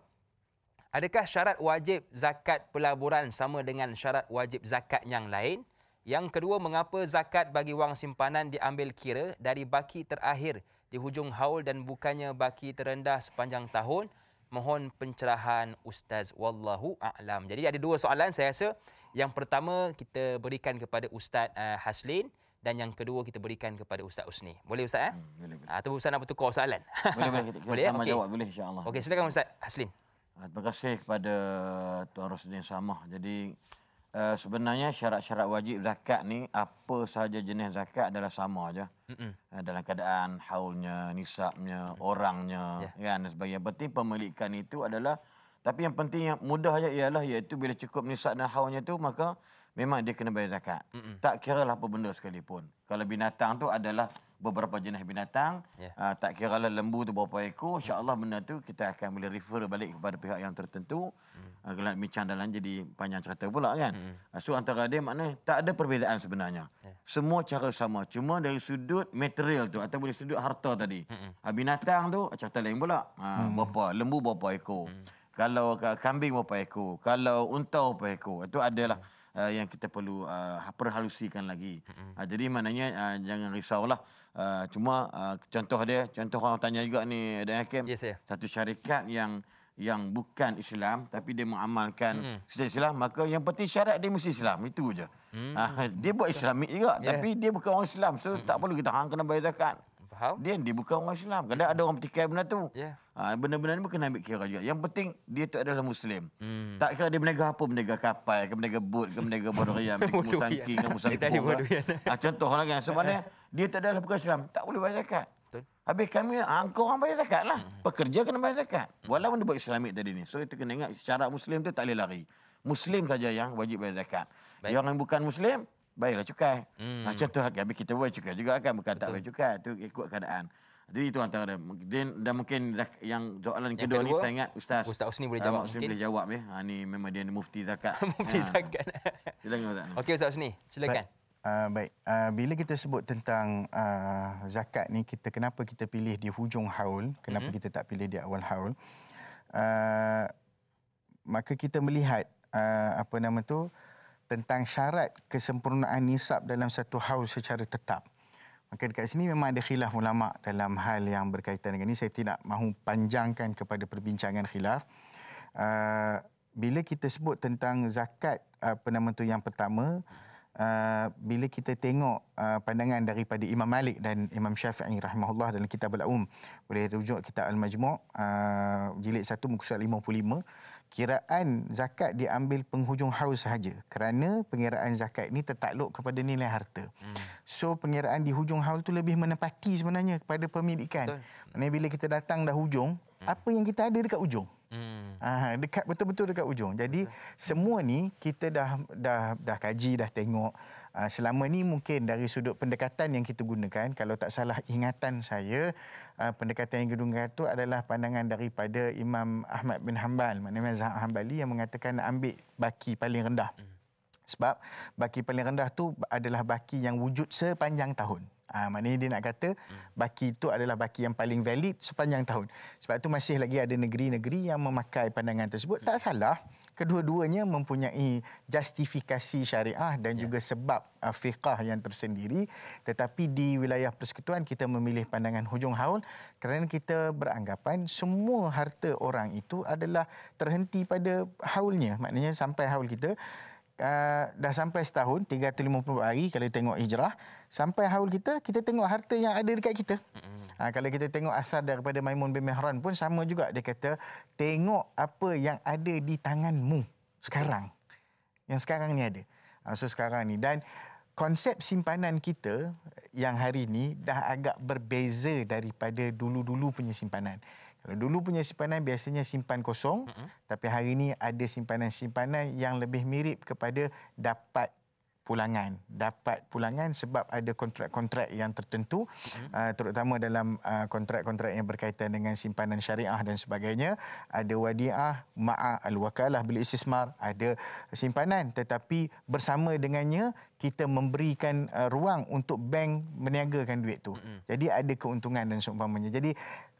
adakah syarat wajib zakat pelaburan sama dengan syarat wajib zakat yang lain? Yang kedua, mengapa zakat bagi wang simpanan diambil kira dari baki terakhir di hujung haul dan bukannya baki terendah sepanjang tahun? Mohon pencerahan Ustaz, wallahu a'lam. Jadi ada dua soalan saya rasa. Yang pertama kita berikan kepada Ustaz Haslin, dan yang kedua kita berikan kepada Ustaz Husni. Boleh Ustaz? Boleh. Atau Ustaz nak bertukar soalan? Boleh. Boleh? Sama jawab boleh insya-Allah. Okey, silakan Ustaz Haslin. Terima kasih kepada Tuan Rosdin Samah. Jadi sebenarnya syarat-syarat wajib zakat ni, apa sahaja jenis zakat adalah sama aja. Dalam keadaan haulnya, nisabnya, orangnya, kan, dan sebagainya. Yang penting pemilikan itu adalah, tapi yang penting yang mudah aja ialah iaitu bila cukup nisab dan haulnya tu, maka memang dia kena bayar zakat. Tak kira lah apa benda sekalipun. Kalau binatang tu adalah beberapa jenis binatang. Tak kira lah lembu tu berapa ekor, insya-Allah benda tu kita akan boleh refer balik kepada pihak yang tertentu. Kalau nak bincang dalam jadi panjang cerita pula kan. So antara dia maknanya tak ada perbezaan sebenarnya. Semua cara sama, cuma dari sudut material tu atau dari sudut harta tadi. Binatang tu cerita lain pula. Berapa lembu berapa ekor. Kalau kambing berapa ekor, kalau unta berapa ekor. Itu adalah yang kita perlu perhalusikan lagi. Jadi maknanya jangan risaulah. Cuma contoh orang tanya juga ni Dan Hakim. Satu syarikat yang bukan Islam tapi dia mengamalkan sistem Islam, maka yang penting syarat dia mesti Islam, itu je. Dia buat Islamik juga tapi dia bukan orang Islam, so tak perlu kita hang kena bayar zakat. Faham? Dia bukan orang Islam. Kadang ada orang petikai benda tu. Benda-benda ni bukan ambil kira juga. Yang penting dia tu adalah Muslim. Tak kira dia berniaga apa, berniaga kapal ke, berniaga bot ke, berniaga bodorian, berniaga musangking ke, musangking. Contohlah kan, sebenarnya dia tu adalah bukan Islam, tak boleh bayar zakat. Habis kami, kau orang bayar zakat lah. Pekerja kena bayar zakat. Walaupun dia buat Islamik tadi ni. So itu kena ingat, syarat Muslim tu tak boleh lari. Muslim saja yang wajib bayar zakat. Yang bukan Muslim, bayarlah cukai. Contoh, habis kita bayar cukai juga kan. Bukan tak bayar cukai. Itu ikut keadaan. Jadi itu antara dia. Dan mungkin yang soalan kedua ni saya ingat Ustaz Usni boleh jawab. Ustaz boleh jawab ya. Ni memang dia mufti zakat. Mufti zakat. Silakan Ustaz. Okey Ustaz Usni, silakan. Baik, bila kita sebut tentang zakat ni, kenapa kita pilih di hujung haul, kenapa kita tak pilih di awal haul, maka kita melihat tentang syarat kesempurnaan nisab dalam satu haul secara tetap. Maka dekat sini memang ada khilaf ulama dalam hal yang berkaitan dengan ini. Saya tidak mahu panjangkan kepada perbincangan khilaf. Bila kita sebut tentang zakat yang pertama, bila kita tengok pandangan daripada Imam Malik dan Imam Syafi'i rahimahullah dalam kitab Al-Um, boleh rujuk kitab Al-Majmu' jilid 1 muka surat 55, kiraan zakat diambil penghujung haul sahaja kerana pengiraan zakat ini tertakluk kepada nilai harta. So pengiraan di hujung haul tu lebih menepati sebenarnya kepada pemilikan. Maksudnya bila kita datang dah hujung, apa yang kita ada dekat ujung. Dekat betul-betul dekat ujung. Jadi semua ni kita dah kaji, dah tengok. Selama ni mungkin dari sudut pendekatan yang kita gunakan, kalau tak salah ingatan saya, pendekatan yang kita gunakan itu adalah pandangan daripada Imam Ahmad bin Hanbal, maknanya Mazhab Hanbali, yang mengatakan ambil baki paling rendah. Sebab baki paling rendah tu adalah baki yang wujud sepanjang tahun. Maknanya dia nak kata baki itu adalah baki yang paling valid sepanjang tahun. Sebab itu masih lagi ada negeri-negeri yang memakai pandangan tersebut. Tak salah, kedua-duanya mempunyai justifikasi syariah dan juga sebab fiqah yang tersendiri. Tetapi di wilayah persekutuan kita memilih pandangan hujung haul kerana kita beranggapan semua harta orang itu adalah terhenti pada haulnya. Maknanya sampai haul kita dah sampai setahun, 350 hari kalau tengok hijrah, sampai haul kita tengok harta yang ada dekat kita. Kalau kita tengok asar daripada Maimun bin Mihran pun sama juga. Dia kata, tengok apa yang ada di tanganmu sekarang. Yang sekarang ni ada. So sekarang ni. Dan konsep simpanan kita yang hari ni dah agak berbeza daripada dulu-dulu punya simpanan. Kalau dulu punya simpanan biasanya simpan kosong, tapi hari ini ada simpanan-simpanan yang lebih mirip kepada dapat pulangan. Dapat pulangan sebab ada kontrak-kontrak yang tertentu, terutama dalam kontrak-kontrak yang berkaitan dengan simpanan syariah dan sebagainya. Ada wadiah, ma'a al-wakalah bil istismar, ada simpanan tetapi bersama dengannya kita memberikan ruang untuk bank meniagakan duit tu. Jadi ada keuntungan dan seumpamanya. Jadi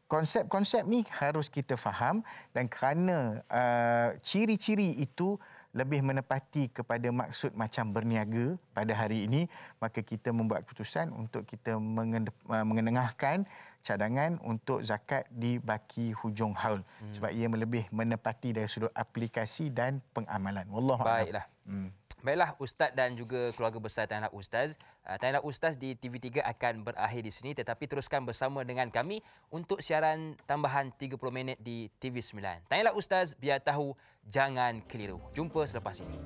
konsep-konsep ni harus kita faham, dan kerana ciri-ciri itu lebih menepati kepada maksud macam berniaga pada hari ini, maka kita membuat keputusan untuk kita mengenengahkan cadangan untuk zakat di baki hujung haul. Sebab ia lebih menepati dari sudut aplikasi dan pengamalan. Wallahualam. Baiklah. Baiklah, Ustaz dan juga keluarga besar Tanya Ustaz. Tanya Ustaz di TV3 akan berakhir di sini, tetapi teruskan bersama dengan kami untuk siaran tambahan 30 minit di TV9. Tanya Ustaz, biar tahu, jangan keliru. Jumpa selepas ini.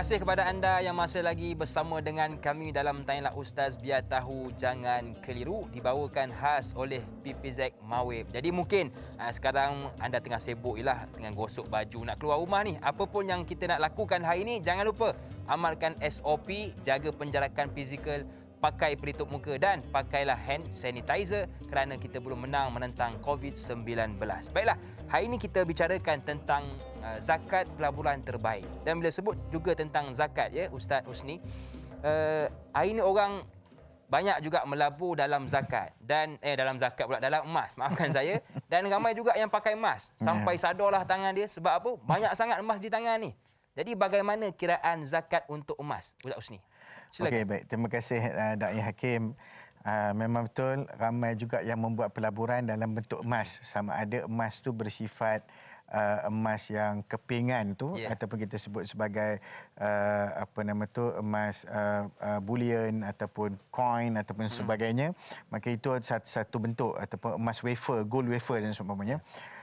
kasih kepada anda yang masih lagi bersama dengan kami dalam Tanyalah Ustaz. Biar tahu jangan keliru, dibawakan khas oleh PPZ Mawib. Jadi mungkin sekarang anda tengah sibuk ialah dengan gosok baju nak keluar rumah ni. Apa pun yang kita nak lakukan hari ini, jangan lupa amalkan SOP, jaga penjarakan fizikal, pakai pelitup muka dan pakailah hand sanitizer kerana kita belum menang menentang COVID-19. Baiklah, hari ini kita bicarakan tentang zakat pelaburan terbaik. Dan bila sebut juga tentang zakat, ya Ustaz Husni, hari ini orang banyak juga melabur dalam zakat dan dalam emas, maafkan saya, dan ramai juga yang pakai emas sampai sadarlah tangan dia. Sebab apa? Banyak sangat emas di tangan ni. Jadi bagaimana kiraan zakat untuk emas, Ustaz Husni? Okey, baik. Terima kasih Da'i Hakim. Memang betul ramai juga yang membuat pelaburan dalam bentuk emas. Sama ada emas tu bersifat emas yang kepingan tu, ataupun kita sebut sebagai emas bullion ataupun coin ataupun sebagainya. Maka itu satu bentuk, ataupun emas wafer, gold wafer dan seumpamanya.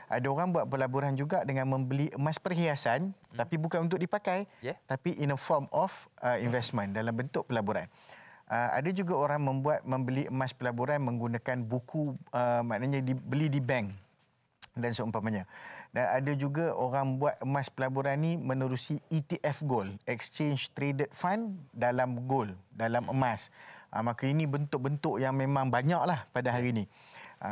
Ada orang buat pelaburan juga dengan membeli emas perhiasan, tapi bukan untuk dipakai, tapi in a form of investment, dalam bentuk pelaburan. Ada juga orang membeli emas pelaburan menggunakan buku, maknanya dibeli di bank dan seumpamanya. Dan ada juga orang buat emas pelaburan ni menerusi ETF gold, Exchange Traded Fund, dalam gold, dalam emas. Maka ini bentuk-bentuk yang memang banyaklah pada hari ini.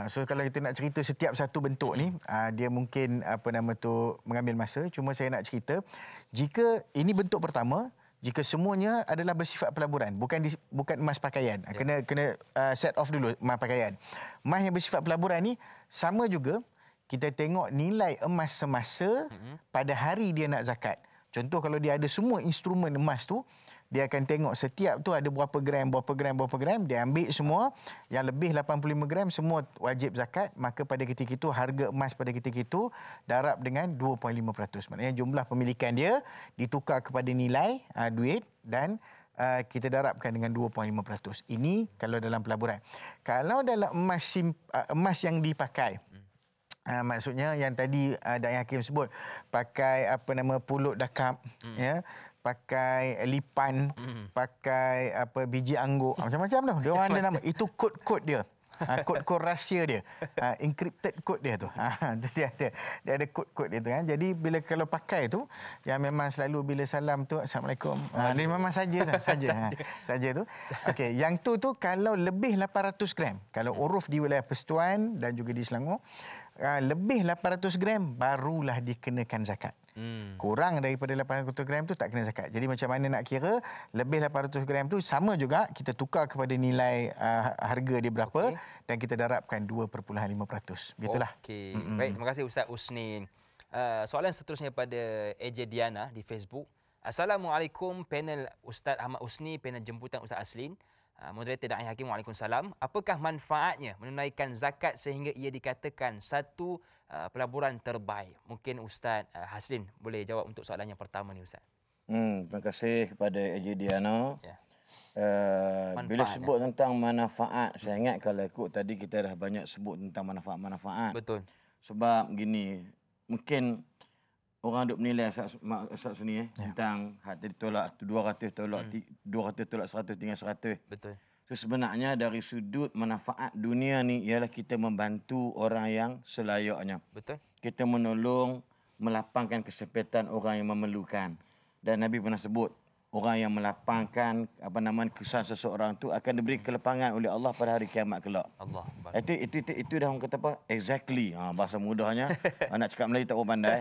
So kalau kita nak cerita setiap satu bentuk ni, dia mungkin mengambil masa. Cuma saya nak cerita, jika ini bentuk pertama, jika semuanya adalah bersifat pelaburan, bukan emas pakaian. Kena set off dulu emas pakaian. Emas yang bersifat pelaburan ni sama juga, kita tengok nilai emas semasa pada hari dia nak zakat. Contoh kalau dia ada semua instrumen emas tu, dia akan tengok setiap tu ada berapa gram, dia ambil semua, yang lebih 85 gram semua wajib zakat, maka pada ketika itu harga emas pada ketika itu darab dengan 2.5%. Maknanya jumlah pemilikan dia ditukar kepada nilai duit dan kita darabkan dengan 2.5%. Ini kalau dalam pelaburan. Kalau dalam emas yang dipakai, maksudnya yang tadi Da'i Hakim sebut, pakai pulut dakap, ya, pakai lipan, pakai biji anggur, macam-macam tu. Dia orang ada nama. Itu kod-kod dia. Kod-kod rahsia dia. Encrypted code dia tu. Dia ada kod-kod dia tu kan. Jadi bila kalau pakai tu, yang memang selalu bila salam tu Assalamualaikum. Dia memang saja tu. Okey, yang tu kalau lebih 800 gram. Kalau uruf di wilayah Persekutuan dan juga di Selangor, lebih 800 gram barulah dikenakan zakat. Kurang daripada 800 gram tu tak kena zakat. Jadi macam mana nak kira, lebih 800 gram tu sama juga kita tukar kepada nilai harga dia berapa, dan kita darabkan 2.5%. Begitulah. Okey. Baik, terima kasih Ustaz Husni. Soalan seterusnya pada AJ Diana di Facebook. Assalamualaikum panel Ustaz Ahmad Husni, panel jemputan Ustaz Aslin. Moderator Da'i Hakim, waalaikumsalam. Apakah manfaatnya menunaikan zakat sehingga ia dikatakan satu pelaburan terbaik? Mungkin Ustaz Haslin boleh jawab untuk soalan yang pertama ni, Ustaz. Terima kasih kepada AJ Diana. Bila sebut tentang manfaat, saya ingat kalau ikut tadi kita dah banyak sebut tentang manfaat-manfaat. Betul. Sebab gini, mungkin orang duk menilai Ustaz Suni tentang hati tolak 200 tolak 200 tolak 100 tinggal 100. Betul. So sebenarnya dari sudut manfaat dunia ni ialah kita membantu orang yang selayaknya. Betul. Kita menolong, melapangkan kesempitan orang yang memerlukan. Dan Nabi pernah sebut, orang yang melapangkan kesan seseorang tu akan diberi kelepangan oleh Allah pada hari kiamat kelak. Allah. Itu dah orang kata apa? Exactly. Bahasa mudahnya. Nak cakap Melayu tak pandai.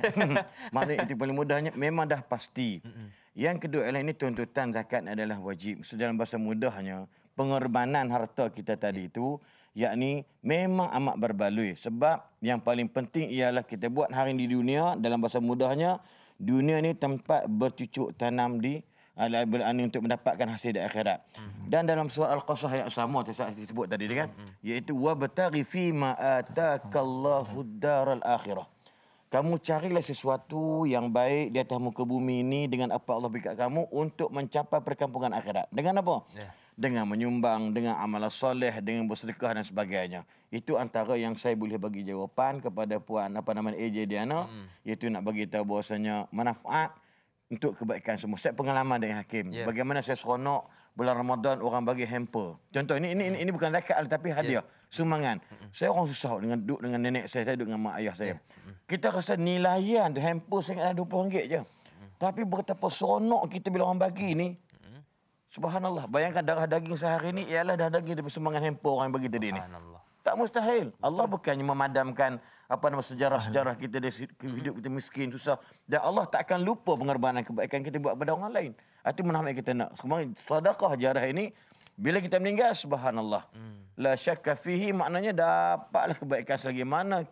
Maknanya itu paling mudahnya memang dah pasti. Yang kedua ialah ini tuntutan zakat adalah wajib. So, dalam bahasa mudahnya, pengorbanan harta kita tadi itu, yakni memang amat berbaloi. Sebab yang paling penting ialah kita buat hari di dunia, dalam bahasa mudahnya, dunia ni tempat bercucuk tanam di untuk mendapatkan hasil di akhirat. Dan dalam surah Al-Qasas ayat sama saya disebut tadi kan, iaitu wabtaghi fi ma atakallahu ad-daral akhirah. Kamu carilah sesuatu yang baik di atas muka bumi ini dengan apa Allah berikan kamu untuk mencapai perkampungan akhirat. Dengan apa? Dengan menyumbang, dengan amalan soleh, dengan bersedekah dan sebagainya. Itu antara yang saya boleh bagi jawapan kepada puan AJ Diana, iaitu nak bagi tahu bahawasanya manfaat untuk kebaikan semua. Saya pengalaman dengan Hakim. Bagaimana saya seronok bulan Ramadan orang bagi hamper. Contoh ini bukan zakat tapi hadiah, sumbangan. Saya orang susah duduk dengan nenek saya duduk dengan mak ayah saya. Kita rasa nilaian tu hamper sangatlah RM20 je. Tapi betapa seronok kita bila orang bagi ni. Subhanallah. Bayangkan darah daging sehari ni ialah darah daging daripada sumbangan hamper orang yang bagi tadi ni. Tak mustahil. Allah bukannya memadamkan sejarah-sejarah kita dari hidup kita miskin, susah. Dan Allah tak akan lupa pengorbanan kebaikan kita buat pada orang lain. Itu mana kita nak. Kemarin sedekah jarah ini, bila kita meninggal, subhanallah. La syakka fihi, maknanya dapatlah kebaikan selagi mana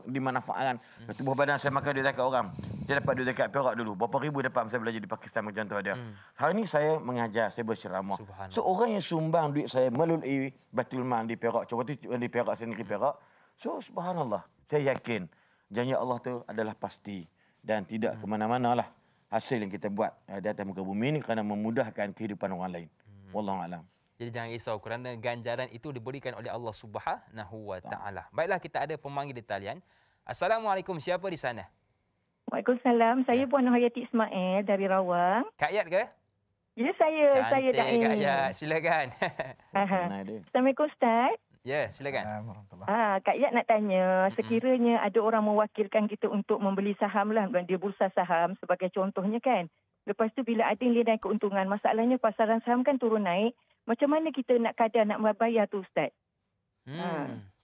dimanfaatkan. Tubuh badan saya makan duit zakat orang. Saya dapat duit zakat Perak dulu. Berapa ribu dapat saya belajar di Pakistan macam contoh dia. Hari ini saya mengajar, saya berceramah. So orang yang sumbang duit saya melalui Baitul Mal di Perak, contoh di Perak, saya negeri Perak. So subhanallah, saya yakin janji Allah tu adalah pasti dan tidak ke mana-mana lah hasil yang kita buat di atas muka bumi ini kerana memudahkan kehidupan orang lain. Wallahu a'lam. Jadi jangan risau kerana ganjaran itu diberikan oleh Allah Subhanahu wa taala. Baiklah, kita ada pemanggil di talian. Assalamualaikum, siapa di sana? Waalaikumsalam. Saya Puan Hayati Ismail dari Rawang. Kak Yat ke? Ya, saya. Cantik, saya Daim. Kak Yat. Silakan. Assalamualaikum Ustaz. Ya, silakan. Kak Yat nak tanya, sekiranya ada orang mewakilkan kita untuk membeli saham lah di bursa saham sebagai contohnya kan. Lepas tu bila ada nilai keuntungan, masalahnya pasaran saham kan turun naik. Macam mana kita nak kadar nak bayar tu Ustaz?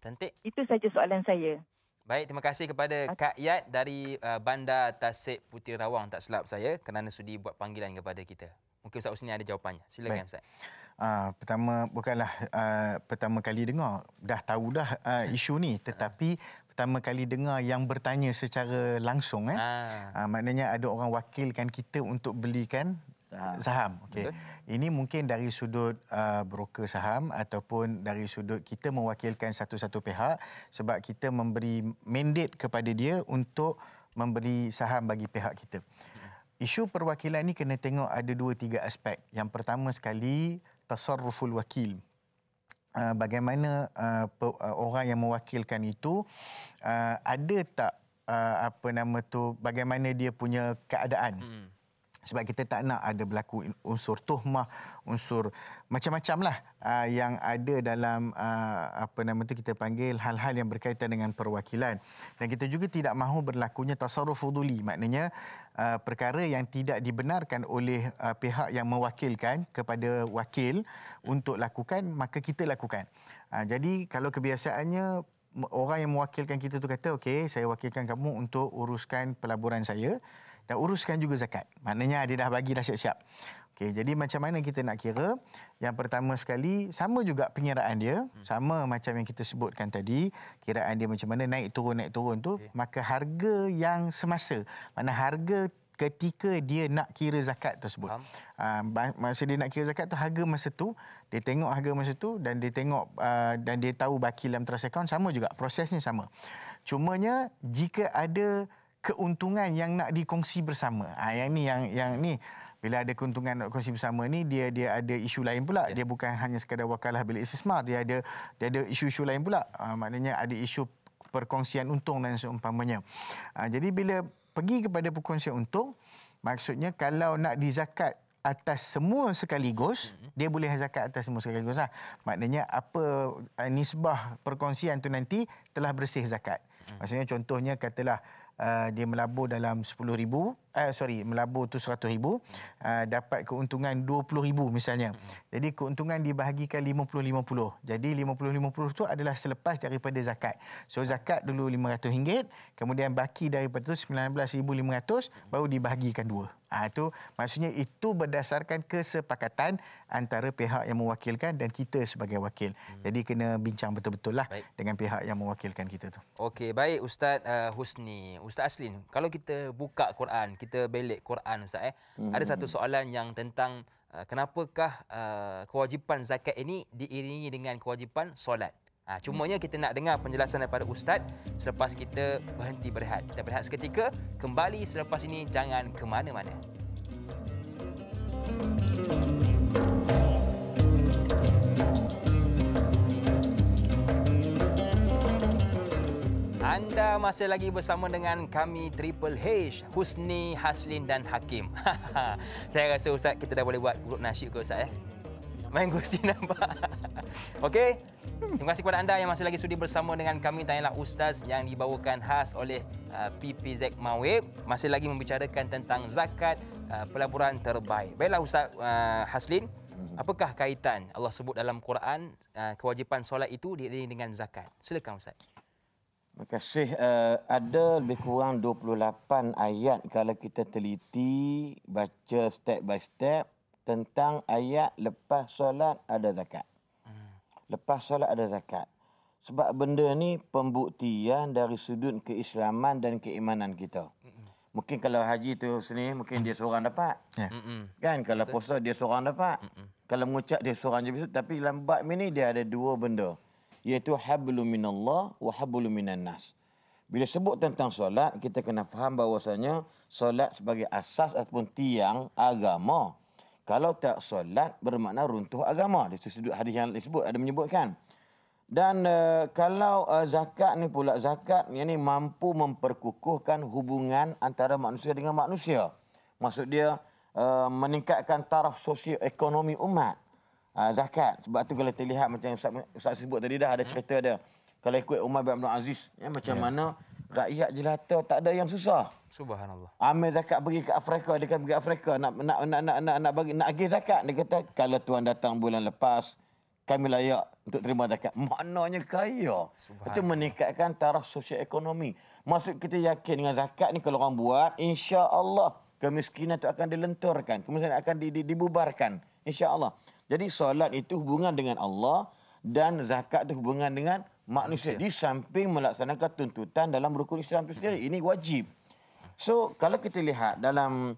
Cantik. Itu saja soalan saya. Baik, terima kasih kepada Kak Yat dari Bandar Tasik Puteri Rawang, tak silap saya, kerana sudi buat panggilan kepada kita. Mungkin Ustaz Husni ada jawapannya. Silakan Ustaz. Pertama, bukanlah pertama kali dengar. Dah tahu dah isu ni. Tetapi pertama kali dengar yang bertanya secara langsung. Maknanya ada orang wakilkan kita untuk belikan saham. Okay. Ini mungkin dari sudut broker saham ataupun dari sudut kita mewakilkan satu-satu pihak sebab kita memberi mandate kepada dia untuk memberi saham bagi pihak kita. Isu perwakilan ni kena tengok ada 2-3 aspek. Yang pertama sekali, tasarruful wakil. Bagaimana orang yang mewakilkan itu ada tak bagaimana dia punya keadaan. Sebab kita tak nak ada berlaku unsur tuhmah, unsur macam-macam lah yang ada dalam kita panggil hal-hal yang berkaitan dengan perwakilan. Dan kita juga tidak mahu berlakunya tasarruf fuduli, maknanya perkara yang tidak dibenarkan oleh pihak yang mewakilkan kepada wakil untuk lakukan, maka kita lakukan. Jadi kalau kebiasaannya orang yang mewakilkan kita tu kata, okey, saya wakilkan kamu untuk uruskan pelaburan saya dan uruskan juga zakat. Maknanya dia dah bagi dah siap-siap. Okey, jadi macam mana kita nak kira? Yang pertama sekali, sama juga penyeraan dia. Sama macam yang kita sebutkan tadi. Kiraan dia macam mana naik turun tu. Maka harga yang semasa. Mana harga ketika dia nak kira zakat tersebut. Masa dia nak kira zakat tu, harga masa tu. Dia tengok harga masa tu dan dia tengok dan dia tahu baki dalam trust account. Sama juga, prosesnya sama. Cumanya jika ada keuntungan yang nak dikongsi bersama. Yang ni bila ada keuntungan nak kongsi bersama ni dia ada isu lain pula. Dia bukan hanya sekadar wakalah bilik istismar, dia ada isu-isu lain pula. Maknanya ada isu perkongsian untung dan seumpamanya. Jadi bila pergi kepada perkongsian untung, maksudnya kalau nak dizakat atas semua sekaligus, dia boleh zakat atas semua sekaligus lah. Maknanya apa nisbah perkongsian tu nanti telah bersih zakat. Maksudnya contohnya katalah dia melabur dalam 10,000, melabur tu 100,000, dapat keuntungan 20,000 misalnya. Jadi keuntungan dibahagikan 50-50. Jadi 50-50 tu adalah selepas daripada zakat. So zakat dulu RM500, kemudian baki daripada tu 19,500 baru dibahagikan 2. Itu maksudnya itu berdasarkan kesepakatan antara pihak yang mewakilkan dan kita sebagai wakil. Jadi kena bincang betul-betul lah dengan pihak yang mewakilkan kita tu. Okey, baik Ustaz Husni. Ustaz Aslin, kalau kita buka Quran, kita belik Quran Ustaz, ada satu soalan yang tentang kenapakah kewajipan zakat ini diiringi dengan kewajipan solat. Cumanya kita nak dengar penjelasan daripada Ustaz selepas kita berhenti berehat. Kita berehat seketika, kembali selepas ini, jangan ke mana-mana. Anda masih lagi bersama dengan kami Triple H, Husni, Haslin dan Hakim. Saya rasa Ustaz kita dah boleh buat grup nasyid ke Ustaz Main gusti nampak. Okey. Terima kasih kepada anda yang masih lagi sudi bersama dengan kami Tanyalah Ustaz yang dibawakan khas oleh PPZ Mawib. Masih lagi membicarakan tentang zakat pelaburan terbaik. Baiklah Ustaz Haslin, apakah kaitan Allah sebut dalam Quran kewajipan solat itu diiringi dengan zakat? Silakan Ustaz. Terima kasih. Ada lebih kurang 28 ayat kalau kita teliti, baca step by step tentang ayat lepas solat ada zakat. Lepas solat ada zakat. Sebab benda ni pembuktian dari sudut keislaman dan keimanan kita. Mungkin kalau haji tu sini, mungkin dia seorang dapat. Kan? Kalau puasa dia seorang dapat. Kalau mengucap dia seorang je. Tapi dalam bab ni dia ada dua benda. Iaitu hablum minallah wa hablum minan nas. Bila sebut tentang solat, kita kena faham bahawasanya solat sebagai asas ataupun tiang agama. Kalau tak solat bermakna runtuh agama. Di sudut hadis yang disebut ada menyebutkan. Dan kalau zakat ni pula, zakat ni mampu memperkukuhkan hubungan antara manusia dengan manusia. Maksud dia meningkatkan taraf sosioekonomi umat. Zakat. Sebab tu kalau terlihat macam Ustaz sebut tadi dah ada cerita dia. Kalau ikut Umar bin Abdul Aziz, macam mana rakyat jelata tak ada yang susah. Subhanallah. Ambil zakat pergi ke Afrika, dia kata pergi Afrika nak agih zakat. Dia kata kalau tuan datang bulan lepas, kami layak untuk terima zakat. Maknanya kaya. Itu meningkatkan taraf sosioekonomi. Maksud kita yakin dengan zakat ni kalau orang buat, insya-Allah kemiskinan itu akan dilenturkan, kemiskinan akan dibubarkan, insya-Allah. Jadi solat itu hubungan dengan Allah dan zakat itu hubungan dengan manusia. Di samping melaksanakan tuntutan dalam rukun Islam itu sendiri. Ini wajib. So, kalau kita lihat dalam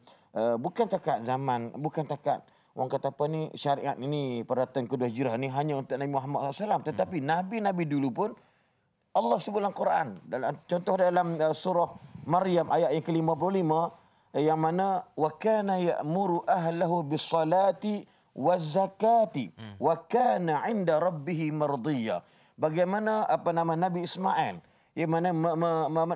bukan takat zaman, bukan takat orang kata apa ni, syariat ini pada tahun kedua hijrah ni hanya untuk Nabi Muhammad SAW. Tetapi Nabi-Nabi dulu pun Allah sebut dalam Quran. Contoh dalam surah Maryam ayat yang ke-55 yang mana wa kana ya'muru ahlahu bis-salati waz-zakati wa kana 'inda rabbih mardiyya. Bagaimana Nabi Ismail yang mana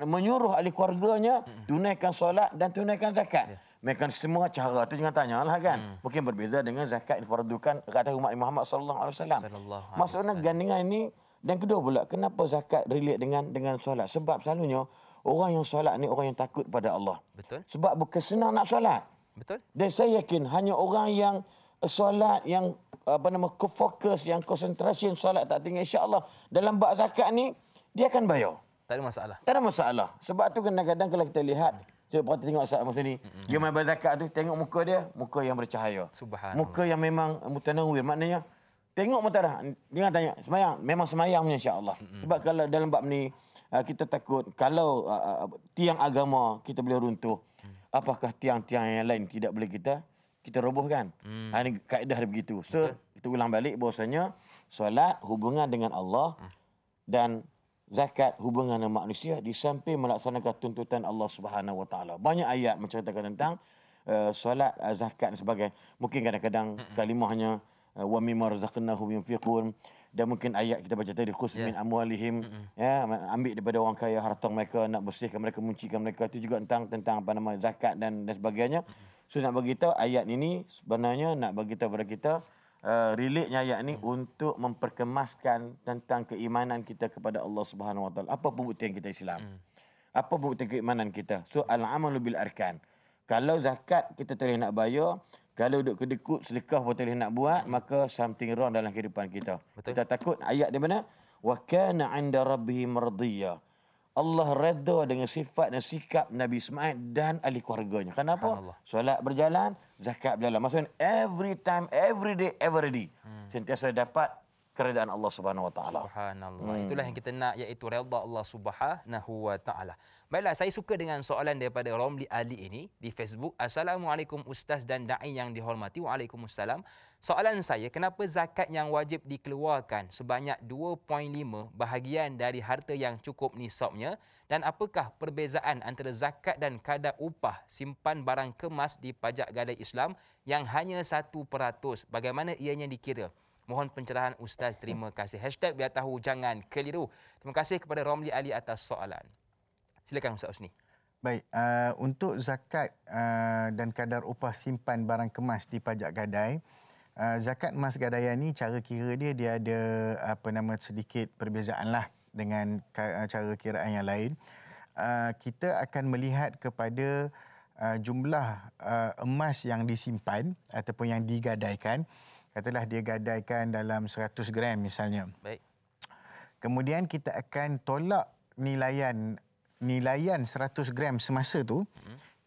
menyuruh ahli keluarganya tunaikan solat dan tunaikan zakat. Mereka semua cara tu jangan tanyalah kan. Mungkin berbeza dengan zakat yang difardukan ke atas umat Muhammad sallallahu alaihi wasallam. Maksudnya gandingan ini. Dan kedua pula, kenapa zakat relate dengan solat? Sebab selalunya orang yang solat ni orang yang takut pada Allah. Betul. Sebab bukan senang nak solat. Betul. Dan saya yakin hanya orang yang solat yang fokus, yang concentration solat tak tinggal, insya-Allah dalam bab zakat ni dia akan bayar. Tak ada masalah. Tak ada masalah. Sebab tu kadang-kadang kalau kita lihat, saya pernah tengok Ustaz masa ni, dia main bayar zakat tu, tengok muka dia, muka yang bercahaya. Subhanallah. Muka yang memang mutanawwir, maknanya tengok mata dah. Jangan tanya, semayang. Memang semayang punya insya-Allah. Sebab kalau dalam bab ni kita takut kalau tiang agama kita boleh runtuh, apakah tiang-tiang yang lain tidak boleh kita robohkan? Ini kaedah dia begitu. So, kita ulang balik bahawasanya solat hubungan dengan Allah dan zakat hubungan dengan manusia di samping melaksanakan tuntutan Allah Subhanahu Wa Taala. Banyak ayat menceritakan tentang solat, zakat dan sebagainya. Mungkin kadang-kadang kalimahnya wa mimma razaqnahum yunfiqun, dan mungkin ayat kita baca tadi khus min amwalihim, ambil daripada orang kaya harta mereka, nak bersihkan mereka, menyucikan mereka. Itu juga tentang zakat dan sebagainya. So nak bagi tahu ayat ini sebenarnya nak bagi tahu kepada kita relate-nya ayat ni untuk memperkemaskan tentang keimanan kita kepada Allah Subhanahu Wa Taala. Apa pembuktian kita Islam? Apa pembuktian keimanan kita? So al-amalu bil arkan. Kalau zakat kita boleh nak bayar, kalau duduk kedekut sedekah pun boleh nak buat, maka something wrong dalam kehidupan kita. Betul. Kita takut ayat di mana? Wa kana 'inda rabbih mardiyya. Allah redha dengan sifat dan sikap Nabi Ismail dan ahli keluarganya. Kenapa? Solat berjalan, zakat berjalan. Maksudnya every time, every day, every day. Sentiasa dapat keredaan Allah Subhanahu Wa Taala. Subhanallah. Itulah yang kita nak, iaitu redha Allah Subhanahu Wa Taala. Baiklah, saya suka dengan soalan daripada Romli Ali ini di Facebook. Assalamualaikum Ustaz dan Da'i yang dihormati. Waalaikumsalam. Soalan saya, kenapa zakat yang wajib dikeluarkan sebanyak 2.5 bahagian dari harta yang cukup nisabnya, dan apakah perbezaan antara zakat dan kadar upah simpan barang kemas di pajak gadai Islam yang hanya 1%? Bagaimana ianya dikira? Mohon pencerahan Ustaz. Terima kasih. Hashtag biar tahu jangan keliru. Terima kasih kepada Romli Ali atas soalan. Silakan Ustaz Husni. Baik, untuk zakat dan kadar upah simpan barang kemas di pajak gadai, zakat emas gadaian ni cara kira dia ada sedikit perbezaan lah dengan cara kiraan yang lain. Kita akan melihat kepada jumlah emas yang disimpan ataupun yang digadaikan. Katalah dia gadaikan dalam 100 gram misalnya. Baik. Kemudian kita akan tolak nilaian 100 gram semasa tu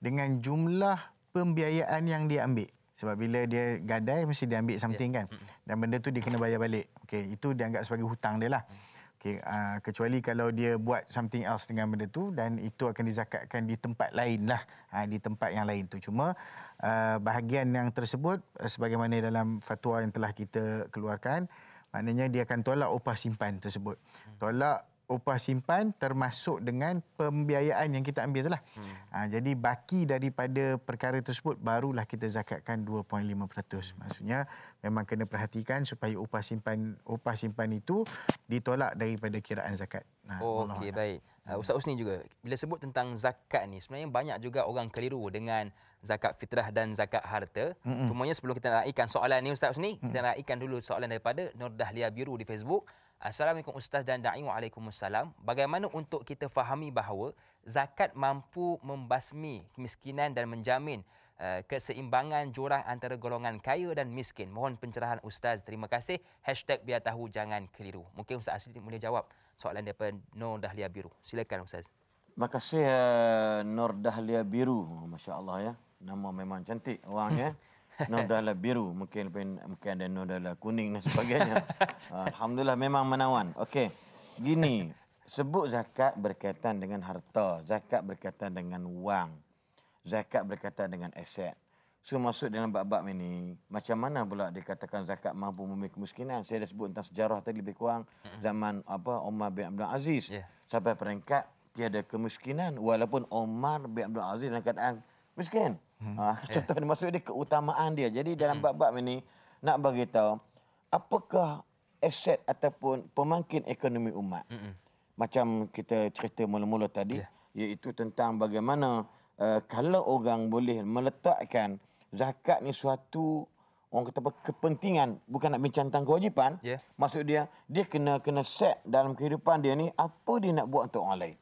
dengan jumlah pembiayaan yang dia ambil. Sebab bila dia gadai mesti dia ambil something kan. Dan benda tu dia kena bayar balik. Okey, itu dianggap sebagai hutang dia lah. Okey, kecuali kalau dia buat something else dengan benda tu dan itu akan dizakatkan di tempat lain lah. Di tempat yang lain tu. Cuma bahagian yang tersebut sebagaimana dalam fatwa yang telah kita keluarkan, maknanya dia akan tolak upah simpan tersebut. Tolak upah simpan termasuk dengan pembiayaan yang kita ambil itulah. Jadi baki daripada perkara tersebut barulah kita zakatkan 2.5%. Maksudnya memang kena perhatikan supaya upah simpan itu ditolak daripada kiraan zakat. Okey, baik. Ustaz Husni juga, bila sebut tentang zakat ni, sebenarnya banyak juga orang keliru dengan zakat fitrah dan zakat harta. Cumanya sebelum kita raikan soalan ni Ustaz Husni, kita raikan dulu soalan daripada Nur Dahlia Biru di Facebook. Assalamualaikum Ustaz dan Da'i. Waalaikumsalam. Bagaimana untuk kita fahami bahawa zakat mampu membasmi kemiskinan dan menjamin keseimbangan jurang antara golongan kaya dan miskin? Mohon pencerahan Ustaz. Terima kasih. Hashtag biar tahu jangan keliru. Mungkin Ustaz Asli boleh jawab soalan daripada Nur Dahlia Biru. Silakan Ustaz. Terima kasih Nur Dahlia Biru. Masya Allah ya. Nama memang cantik orangnya. Nur Dahlia Biru, mungkin ada Nur Dahlia kuning dan sebagainya. Alhamdulillah memang menawan. Okey. Gini, sebut zakat berkaitan dengan harta, zakat berkaitan dengan wang, zakat berkaitan dengan aset. So masuk dalam bab-bab ini, macam mana pula dikatakan zakat mampu memiliki kemiskinan? Saya dah sebut tentang sejarah tadi lebih kurang zaman Umar bin Abdul Aziz sampai peringkat tiada kemiskinan walaupun Umar bin Abdul Aziz dalam keadaan miskin. Contoh maksud dia keutamaan dia. Jadi dalam bab-bab ini nak bagi tahu apakah aset ataupun pemangkin ekonomi umat. Macam kita cerita mula-mula tadi iaitu tentang bagaimana kalau orang boleh meletakkan zakat ni suatu orang kata kepentingan, bukan nak bincang tentang kewajipan. Maksud dia kena set dalam kehidupan dia ni apa dia nak buat untuk orang lain.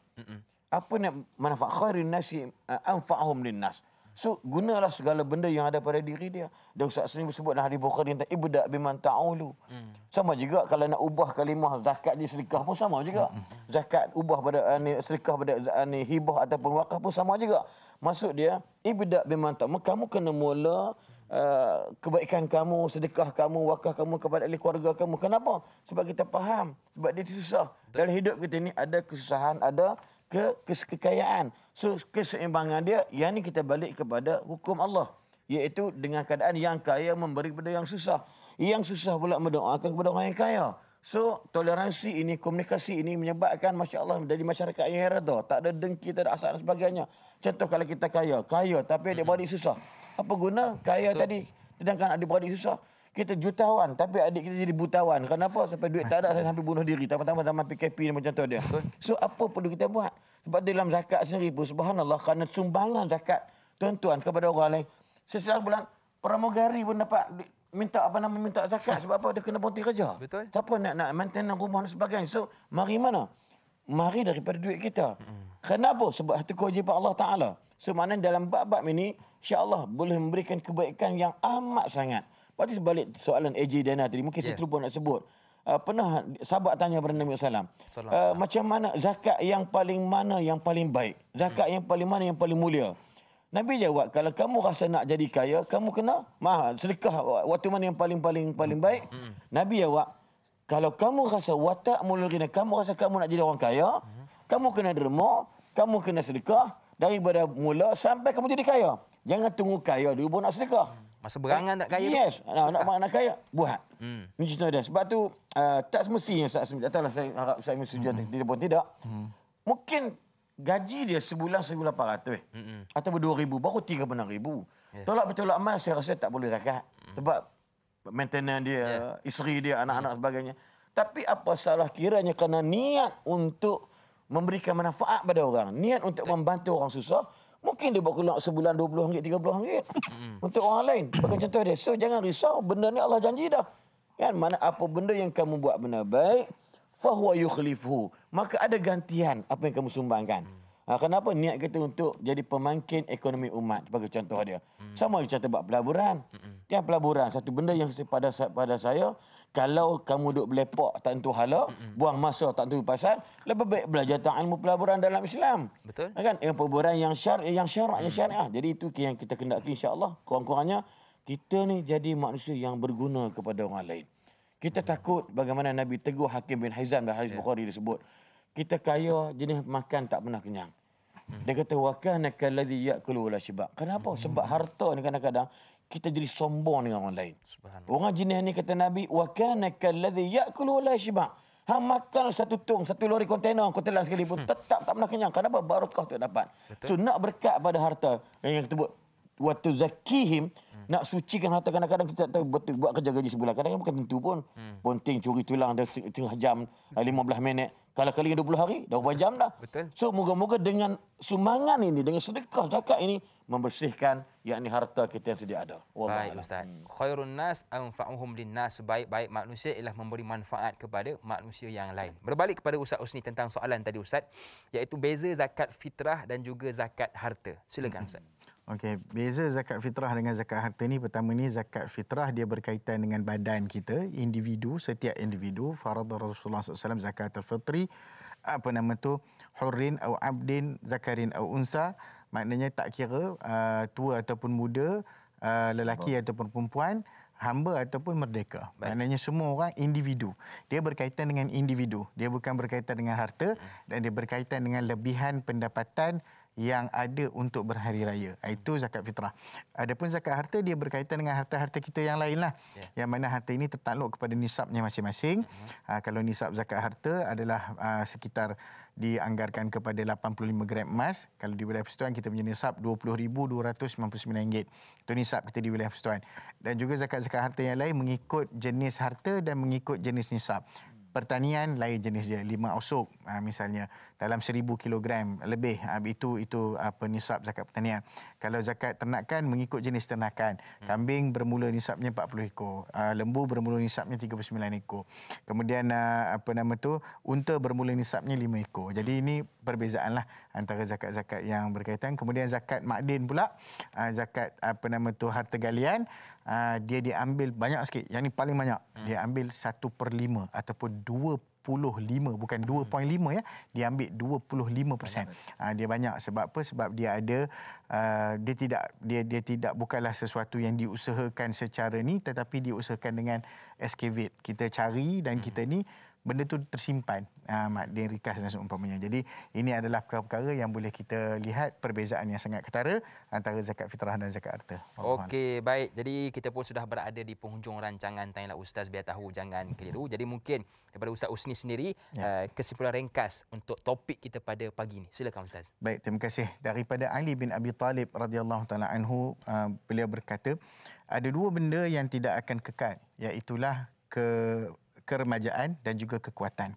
Apa nak manfaat khairin nasi anfa'hum linnas. So gunalah segala benda yang ada pada diri dia. Dan Ustaz sendiri sebut dalam hadis Bukhari tentang ibda biman ta'ulu. Sama juga kalau nak ubah kalimah zakat jadi sedekah pun sama juga. Zakat ubah pada sedekah pada hibah ataupun wakaf pun sama juga. Maksud dia ibda biman ta'ulu. Kamu kena mula kebaikan kamu, sedekah kamu, wakaf kamu kepada ahli keluarga kamu. Kenapa? Sebab kita faham. Sebab dia susah. Dalam hidup kita ni ada kesusahan, ada kekayaan. So keseimbangan dia, yang ni kita balik kepada hukum Allah. Iaitu dengan keadaan yang kaya memberi kepada yang susah. Yang susah pula mendoakan kepada orang yang kaya. So toleransi ini, komunikasi ini menyebabkan Masya Allah dari masyarakat yang redha. Tak ada dengki, tak ada asal dan sebagainya. Contoh kalau kita kaya tapi adik-beradik susah. Apa guna kaya tadi? Sedangkan adik-beradik susah. Kita jutawan tapi adik kita jadi butawan. Kenapa? Sampai duit tak ada, saya sampai bunuh diri. Tambah-tambah zaman PKP ni macam contoh dia. So apa perlu kita buat? Sebab dalam zakat sendiri pun subhanallah, kerana sumbangan zakat tuan-tuan kepada orang lain. Setiap bulan pramugari pun dapat minta zakat. Sebab apa? Dia kena berhenti kerja. Betul. Siapa nak maintenance rumah dan sebagainya. So mari mana? Mari daripada duit kita. Kenapa? Sebab itu kewajipan Allah Ta'ala. So maknanya dalam bab-bab ini insya-Allah boleh memberikan kebaikan yang amat sangat. Lepas tu balik soalan AJ Dana tadi. Mungkin saya terlupa nak sebut. Pernah sahabat tanya kepada Nabi SAW. Macam mana zakat yang paling mana yang paling baik? Zakat yang paling mana yang paling mulia? Nabi jawab, kalau kamu rasa nak jadi kaya, kamu kena sedekah waktu mana yang paling baik? Nabi jawab, kalau kamu rasa watak mulul ghina, kamu rasa kamu nak jadi orang kaya, kamu kena derma, kamu kena sedekah daripada mula sampai kamu jadi kaya. Jangan tunggu kaya dulu baru nak sedekah. Masa berangan tak kaya. Yes, nak kaya, buat. Ini contoh dia. Sebab tu tak semestinya tak tahulah, saya harap saya mesti dia pun tidak. Mungkin gaji dia sebulan 1,800 ataupun 2,000, baru 36,000. Tolak betul amal saya rasa tak boleh zakat. Sebab maintenance dia, isteri dia, anak-anak sebagainya. Tapi apa salah kiranya kerana niat untuk memberikan manfaat pada orang, niat untuk membantu orang susah, mungkin dia buat keluar sebulan RM20, RM30 untuk orang lain. Bagi contoh dia. So jangan risau, benda ni Allah janji dah. Kan mana apa benda yang kamu buat benda baik, fahuwa yukhlifuhu. Maka ada gantian apa yang kamu sumbangkan. Kenapa niat kita untuk jadi pemangkin ekonomi umat sebagai contoh dia. Sama kita buat pelaburan. Yang pelaburan satu benda yang pada saya, kalau kamu duduk berlepak tak tentu hala, buang masa tak tentu pasal, lebih baik belajar tentang ilmu pelaburan dalam Islam. Betul. Kan ilmu pelaburan yang syariah. Jadi itu yang kita kendaki insya-Allah. Kurang-kurangnya kita ni jadi manusia yang berguna kepada orang lain. Kita takut bagaimana Nabi tegur Hakim bin Hizam dalam hadis Bukhari disebut. Kita kaya jenis makan tak pernah kenyang. Dia kata wa kana kalladhi ya'kulu wala shiba. Kenapa? Sebab harta ni kadang-kadang kita jadi sombong dengan orang lain. Orang jenis ni kata Nabi wa kana kalladhi ya'kulu wala shiba. Hang makan satu lori kontainer kau telan sekali pun tetap tak pernah kenyang. Kenapa? Barakah tu dapat. So nak berkat pada harta yang kita sebut wa tuzakkihim, nak sucikan harta. Kadang-kadang kita tak tahu betul buat kerja gaji sebulan. Kadang-kadang bukan tentu pun. Ponting curi tulang dah setengah jam, 15 minit. Kalau kali 20 hari, dah berapa jam dah. Betul. So moga-moga dengan sumbangan ini, dengan sedekah zakat ini, membersihkan yakni harta kita yang sedia ada. Baik Ustaz. Khairun nas anfa'uhum linnas. Sebaik-baik manusia ialah memberi manfaat kepada manusia yang lain. Berbalik kepada Ustaz Usni tentang soalan tadi Ustaz, iaitu beza zakat fitrah dan juga zakat harta. Silakan Ustaz. Okey, beza zakat fitrah dengan zakat harta ni, pertama ni zakat fitrah dia berkaitan dengan badan kita, individu, setiap individu. Farada Rasulullah SAW zakat al-fitri, hurrin atau abdin, zakarin atau unsa, maknanya tak kira tua ataupun muda, lelaki ataupun perempuan, hamba ataupun merdeka. Maknanya semua orang individu. Dia berkaitan dengan individu. Dia bukan berkaitan dengan harta dan dia berkaitan dengan lebihan pendapatan yang ada untuk berhari raya. Itu zakat fitrah. Adapun zakat harta, dia berkaitan dengan harta-harta kita yang lain lah. Yang mana harta ini tertakluk kepada nisabnya masing-masing. Kalau nisab zakat harta adalah sekitar dianggarkan kepada 85 gram emas. Kalau di wilayah persekutuan kita punya nisab RM20,299. Itu nisab kita di wilayah persekutuan. Dan juga zakat-zakat harta yang lain mengikut jenis harta dan mengikut jenis nisab. Pertanian lain jenis dia, 5 ausuk misalnya dalam 1000 kilogram lebih, itu nisab zakat pertanian. Kalau zakat ternakan mengikut jenis ternakan. Kambing bermula nisabnya 40 ekor, lembu bermula nisabnya 39 ekor. Kemudian unta bermula nisabnya 5 ekor. Jadi ini perbezaanlah antara zakat-zakat yang berkaitan. Kemudian zakat makdin pula, zakat harta galian, dia diambil banyak sikit. Yang ni paling banyak. Dia ambil 1/5 ataupun 25, bukan 2.5 ya. Dia ambil 25%. Dia banyak sebab apa? Sebab dia ada dia tidak bukanlah sesuatu yang diusahakan secara ni, tetapi diusahakan dengan excavate. Kita cari dan kita ni benda tu tersimpan, makdin, rikas dan seumpamanya. Jadi ini adalah perkara-perkara yang boleh kita lihat perbezaan yang sangat ketara antara zakat fitrah dan zakat harta. Okey, baik. Jadi kita pun sudah berada di penghujung rancangan Tanyalah Ustaz, biar tahu jangan keliru. Jadi mungkin daripada Ustaz Usni sendiri, kesimpulan ringkas untuk topik kita pada pagi ini. Silakan Ustaz. Baik, terima kasih. Daripada Ali bin Abi Talib radhiyallahu taala anhu, beliau berkata, ada dua benda yang tidak akan kekal, iaitulah keremajaan dan juga kekuatan.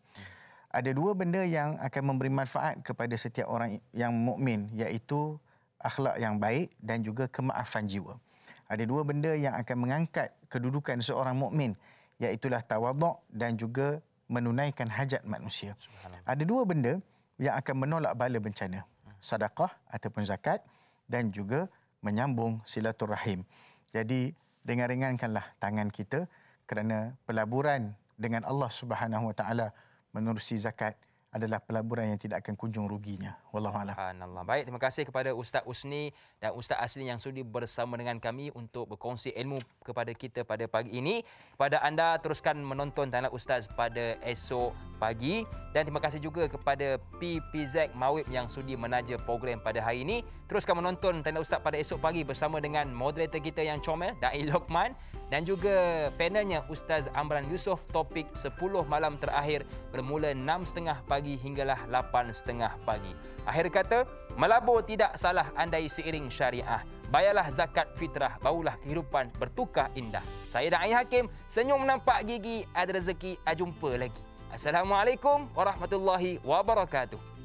Ada dua benda yang akan memberi manfaat kepada setiap orang yang mukmin, iaitu akhlak yang baik dan juga kemaafan jiwa. Ada dua benda yang akan mengangkat kedudukan seorang mukmin, iaitulah tawaduk dan juga menunaikan hajat manusia. Ada dua benda yang akan menolak bala bencana, sedekah ataupun zakat dan juga menyambung silaturahim. Jadi ringan-ringankanlah tangan kita, kerana pelaburan dengan Allah Subhanahu Wa Taala menerusi zakat adalah pelaburan yang tidak akan kunjung ruginya. Wallahualam. Subhanallah. Baik, terima kasih kepada Ustaz Usni dan Ustaz Asli yang sudi bersama dengan kami untuk berkongsi ilmu kepada kita pada pagi ini. Kepada anda, teruskan menonton Tanyalah Ustaz pada esok pagi. Dan terima kasih juga kepada PPZ Mawib yang sudi menaja program pada hari ini. Teruskan menonton Tanyalah Ustaz pada esok pagi bersama dengan moderator kita yang comel, Da'i Lokman, dan juga panelnya Ustaz Amran Yusof. Topik 10 malam terakhir bermula 6.30 pagi hinggalah 8.30 pagi. Akhir kata, melabur tidak salah andai seiring syariah. bayarlah zakat fitrah, barulah kehidupan bertukar indah. Saya Da'i Hakim, senyum nampak gigi, ada rezeki, jumpa lagi. Assalamualaikum warahmatullahi wabarakatuh.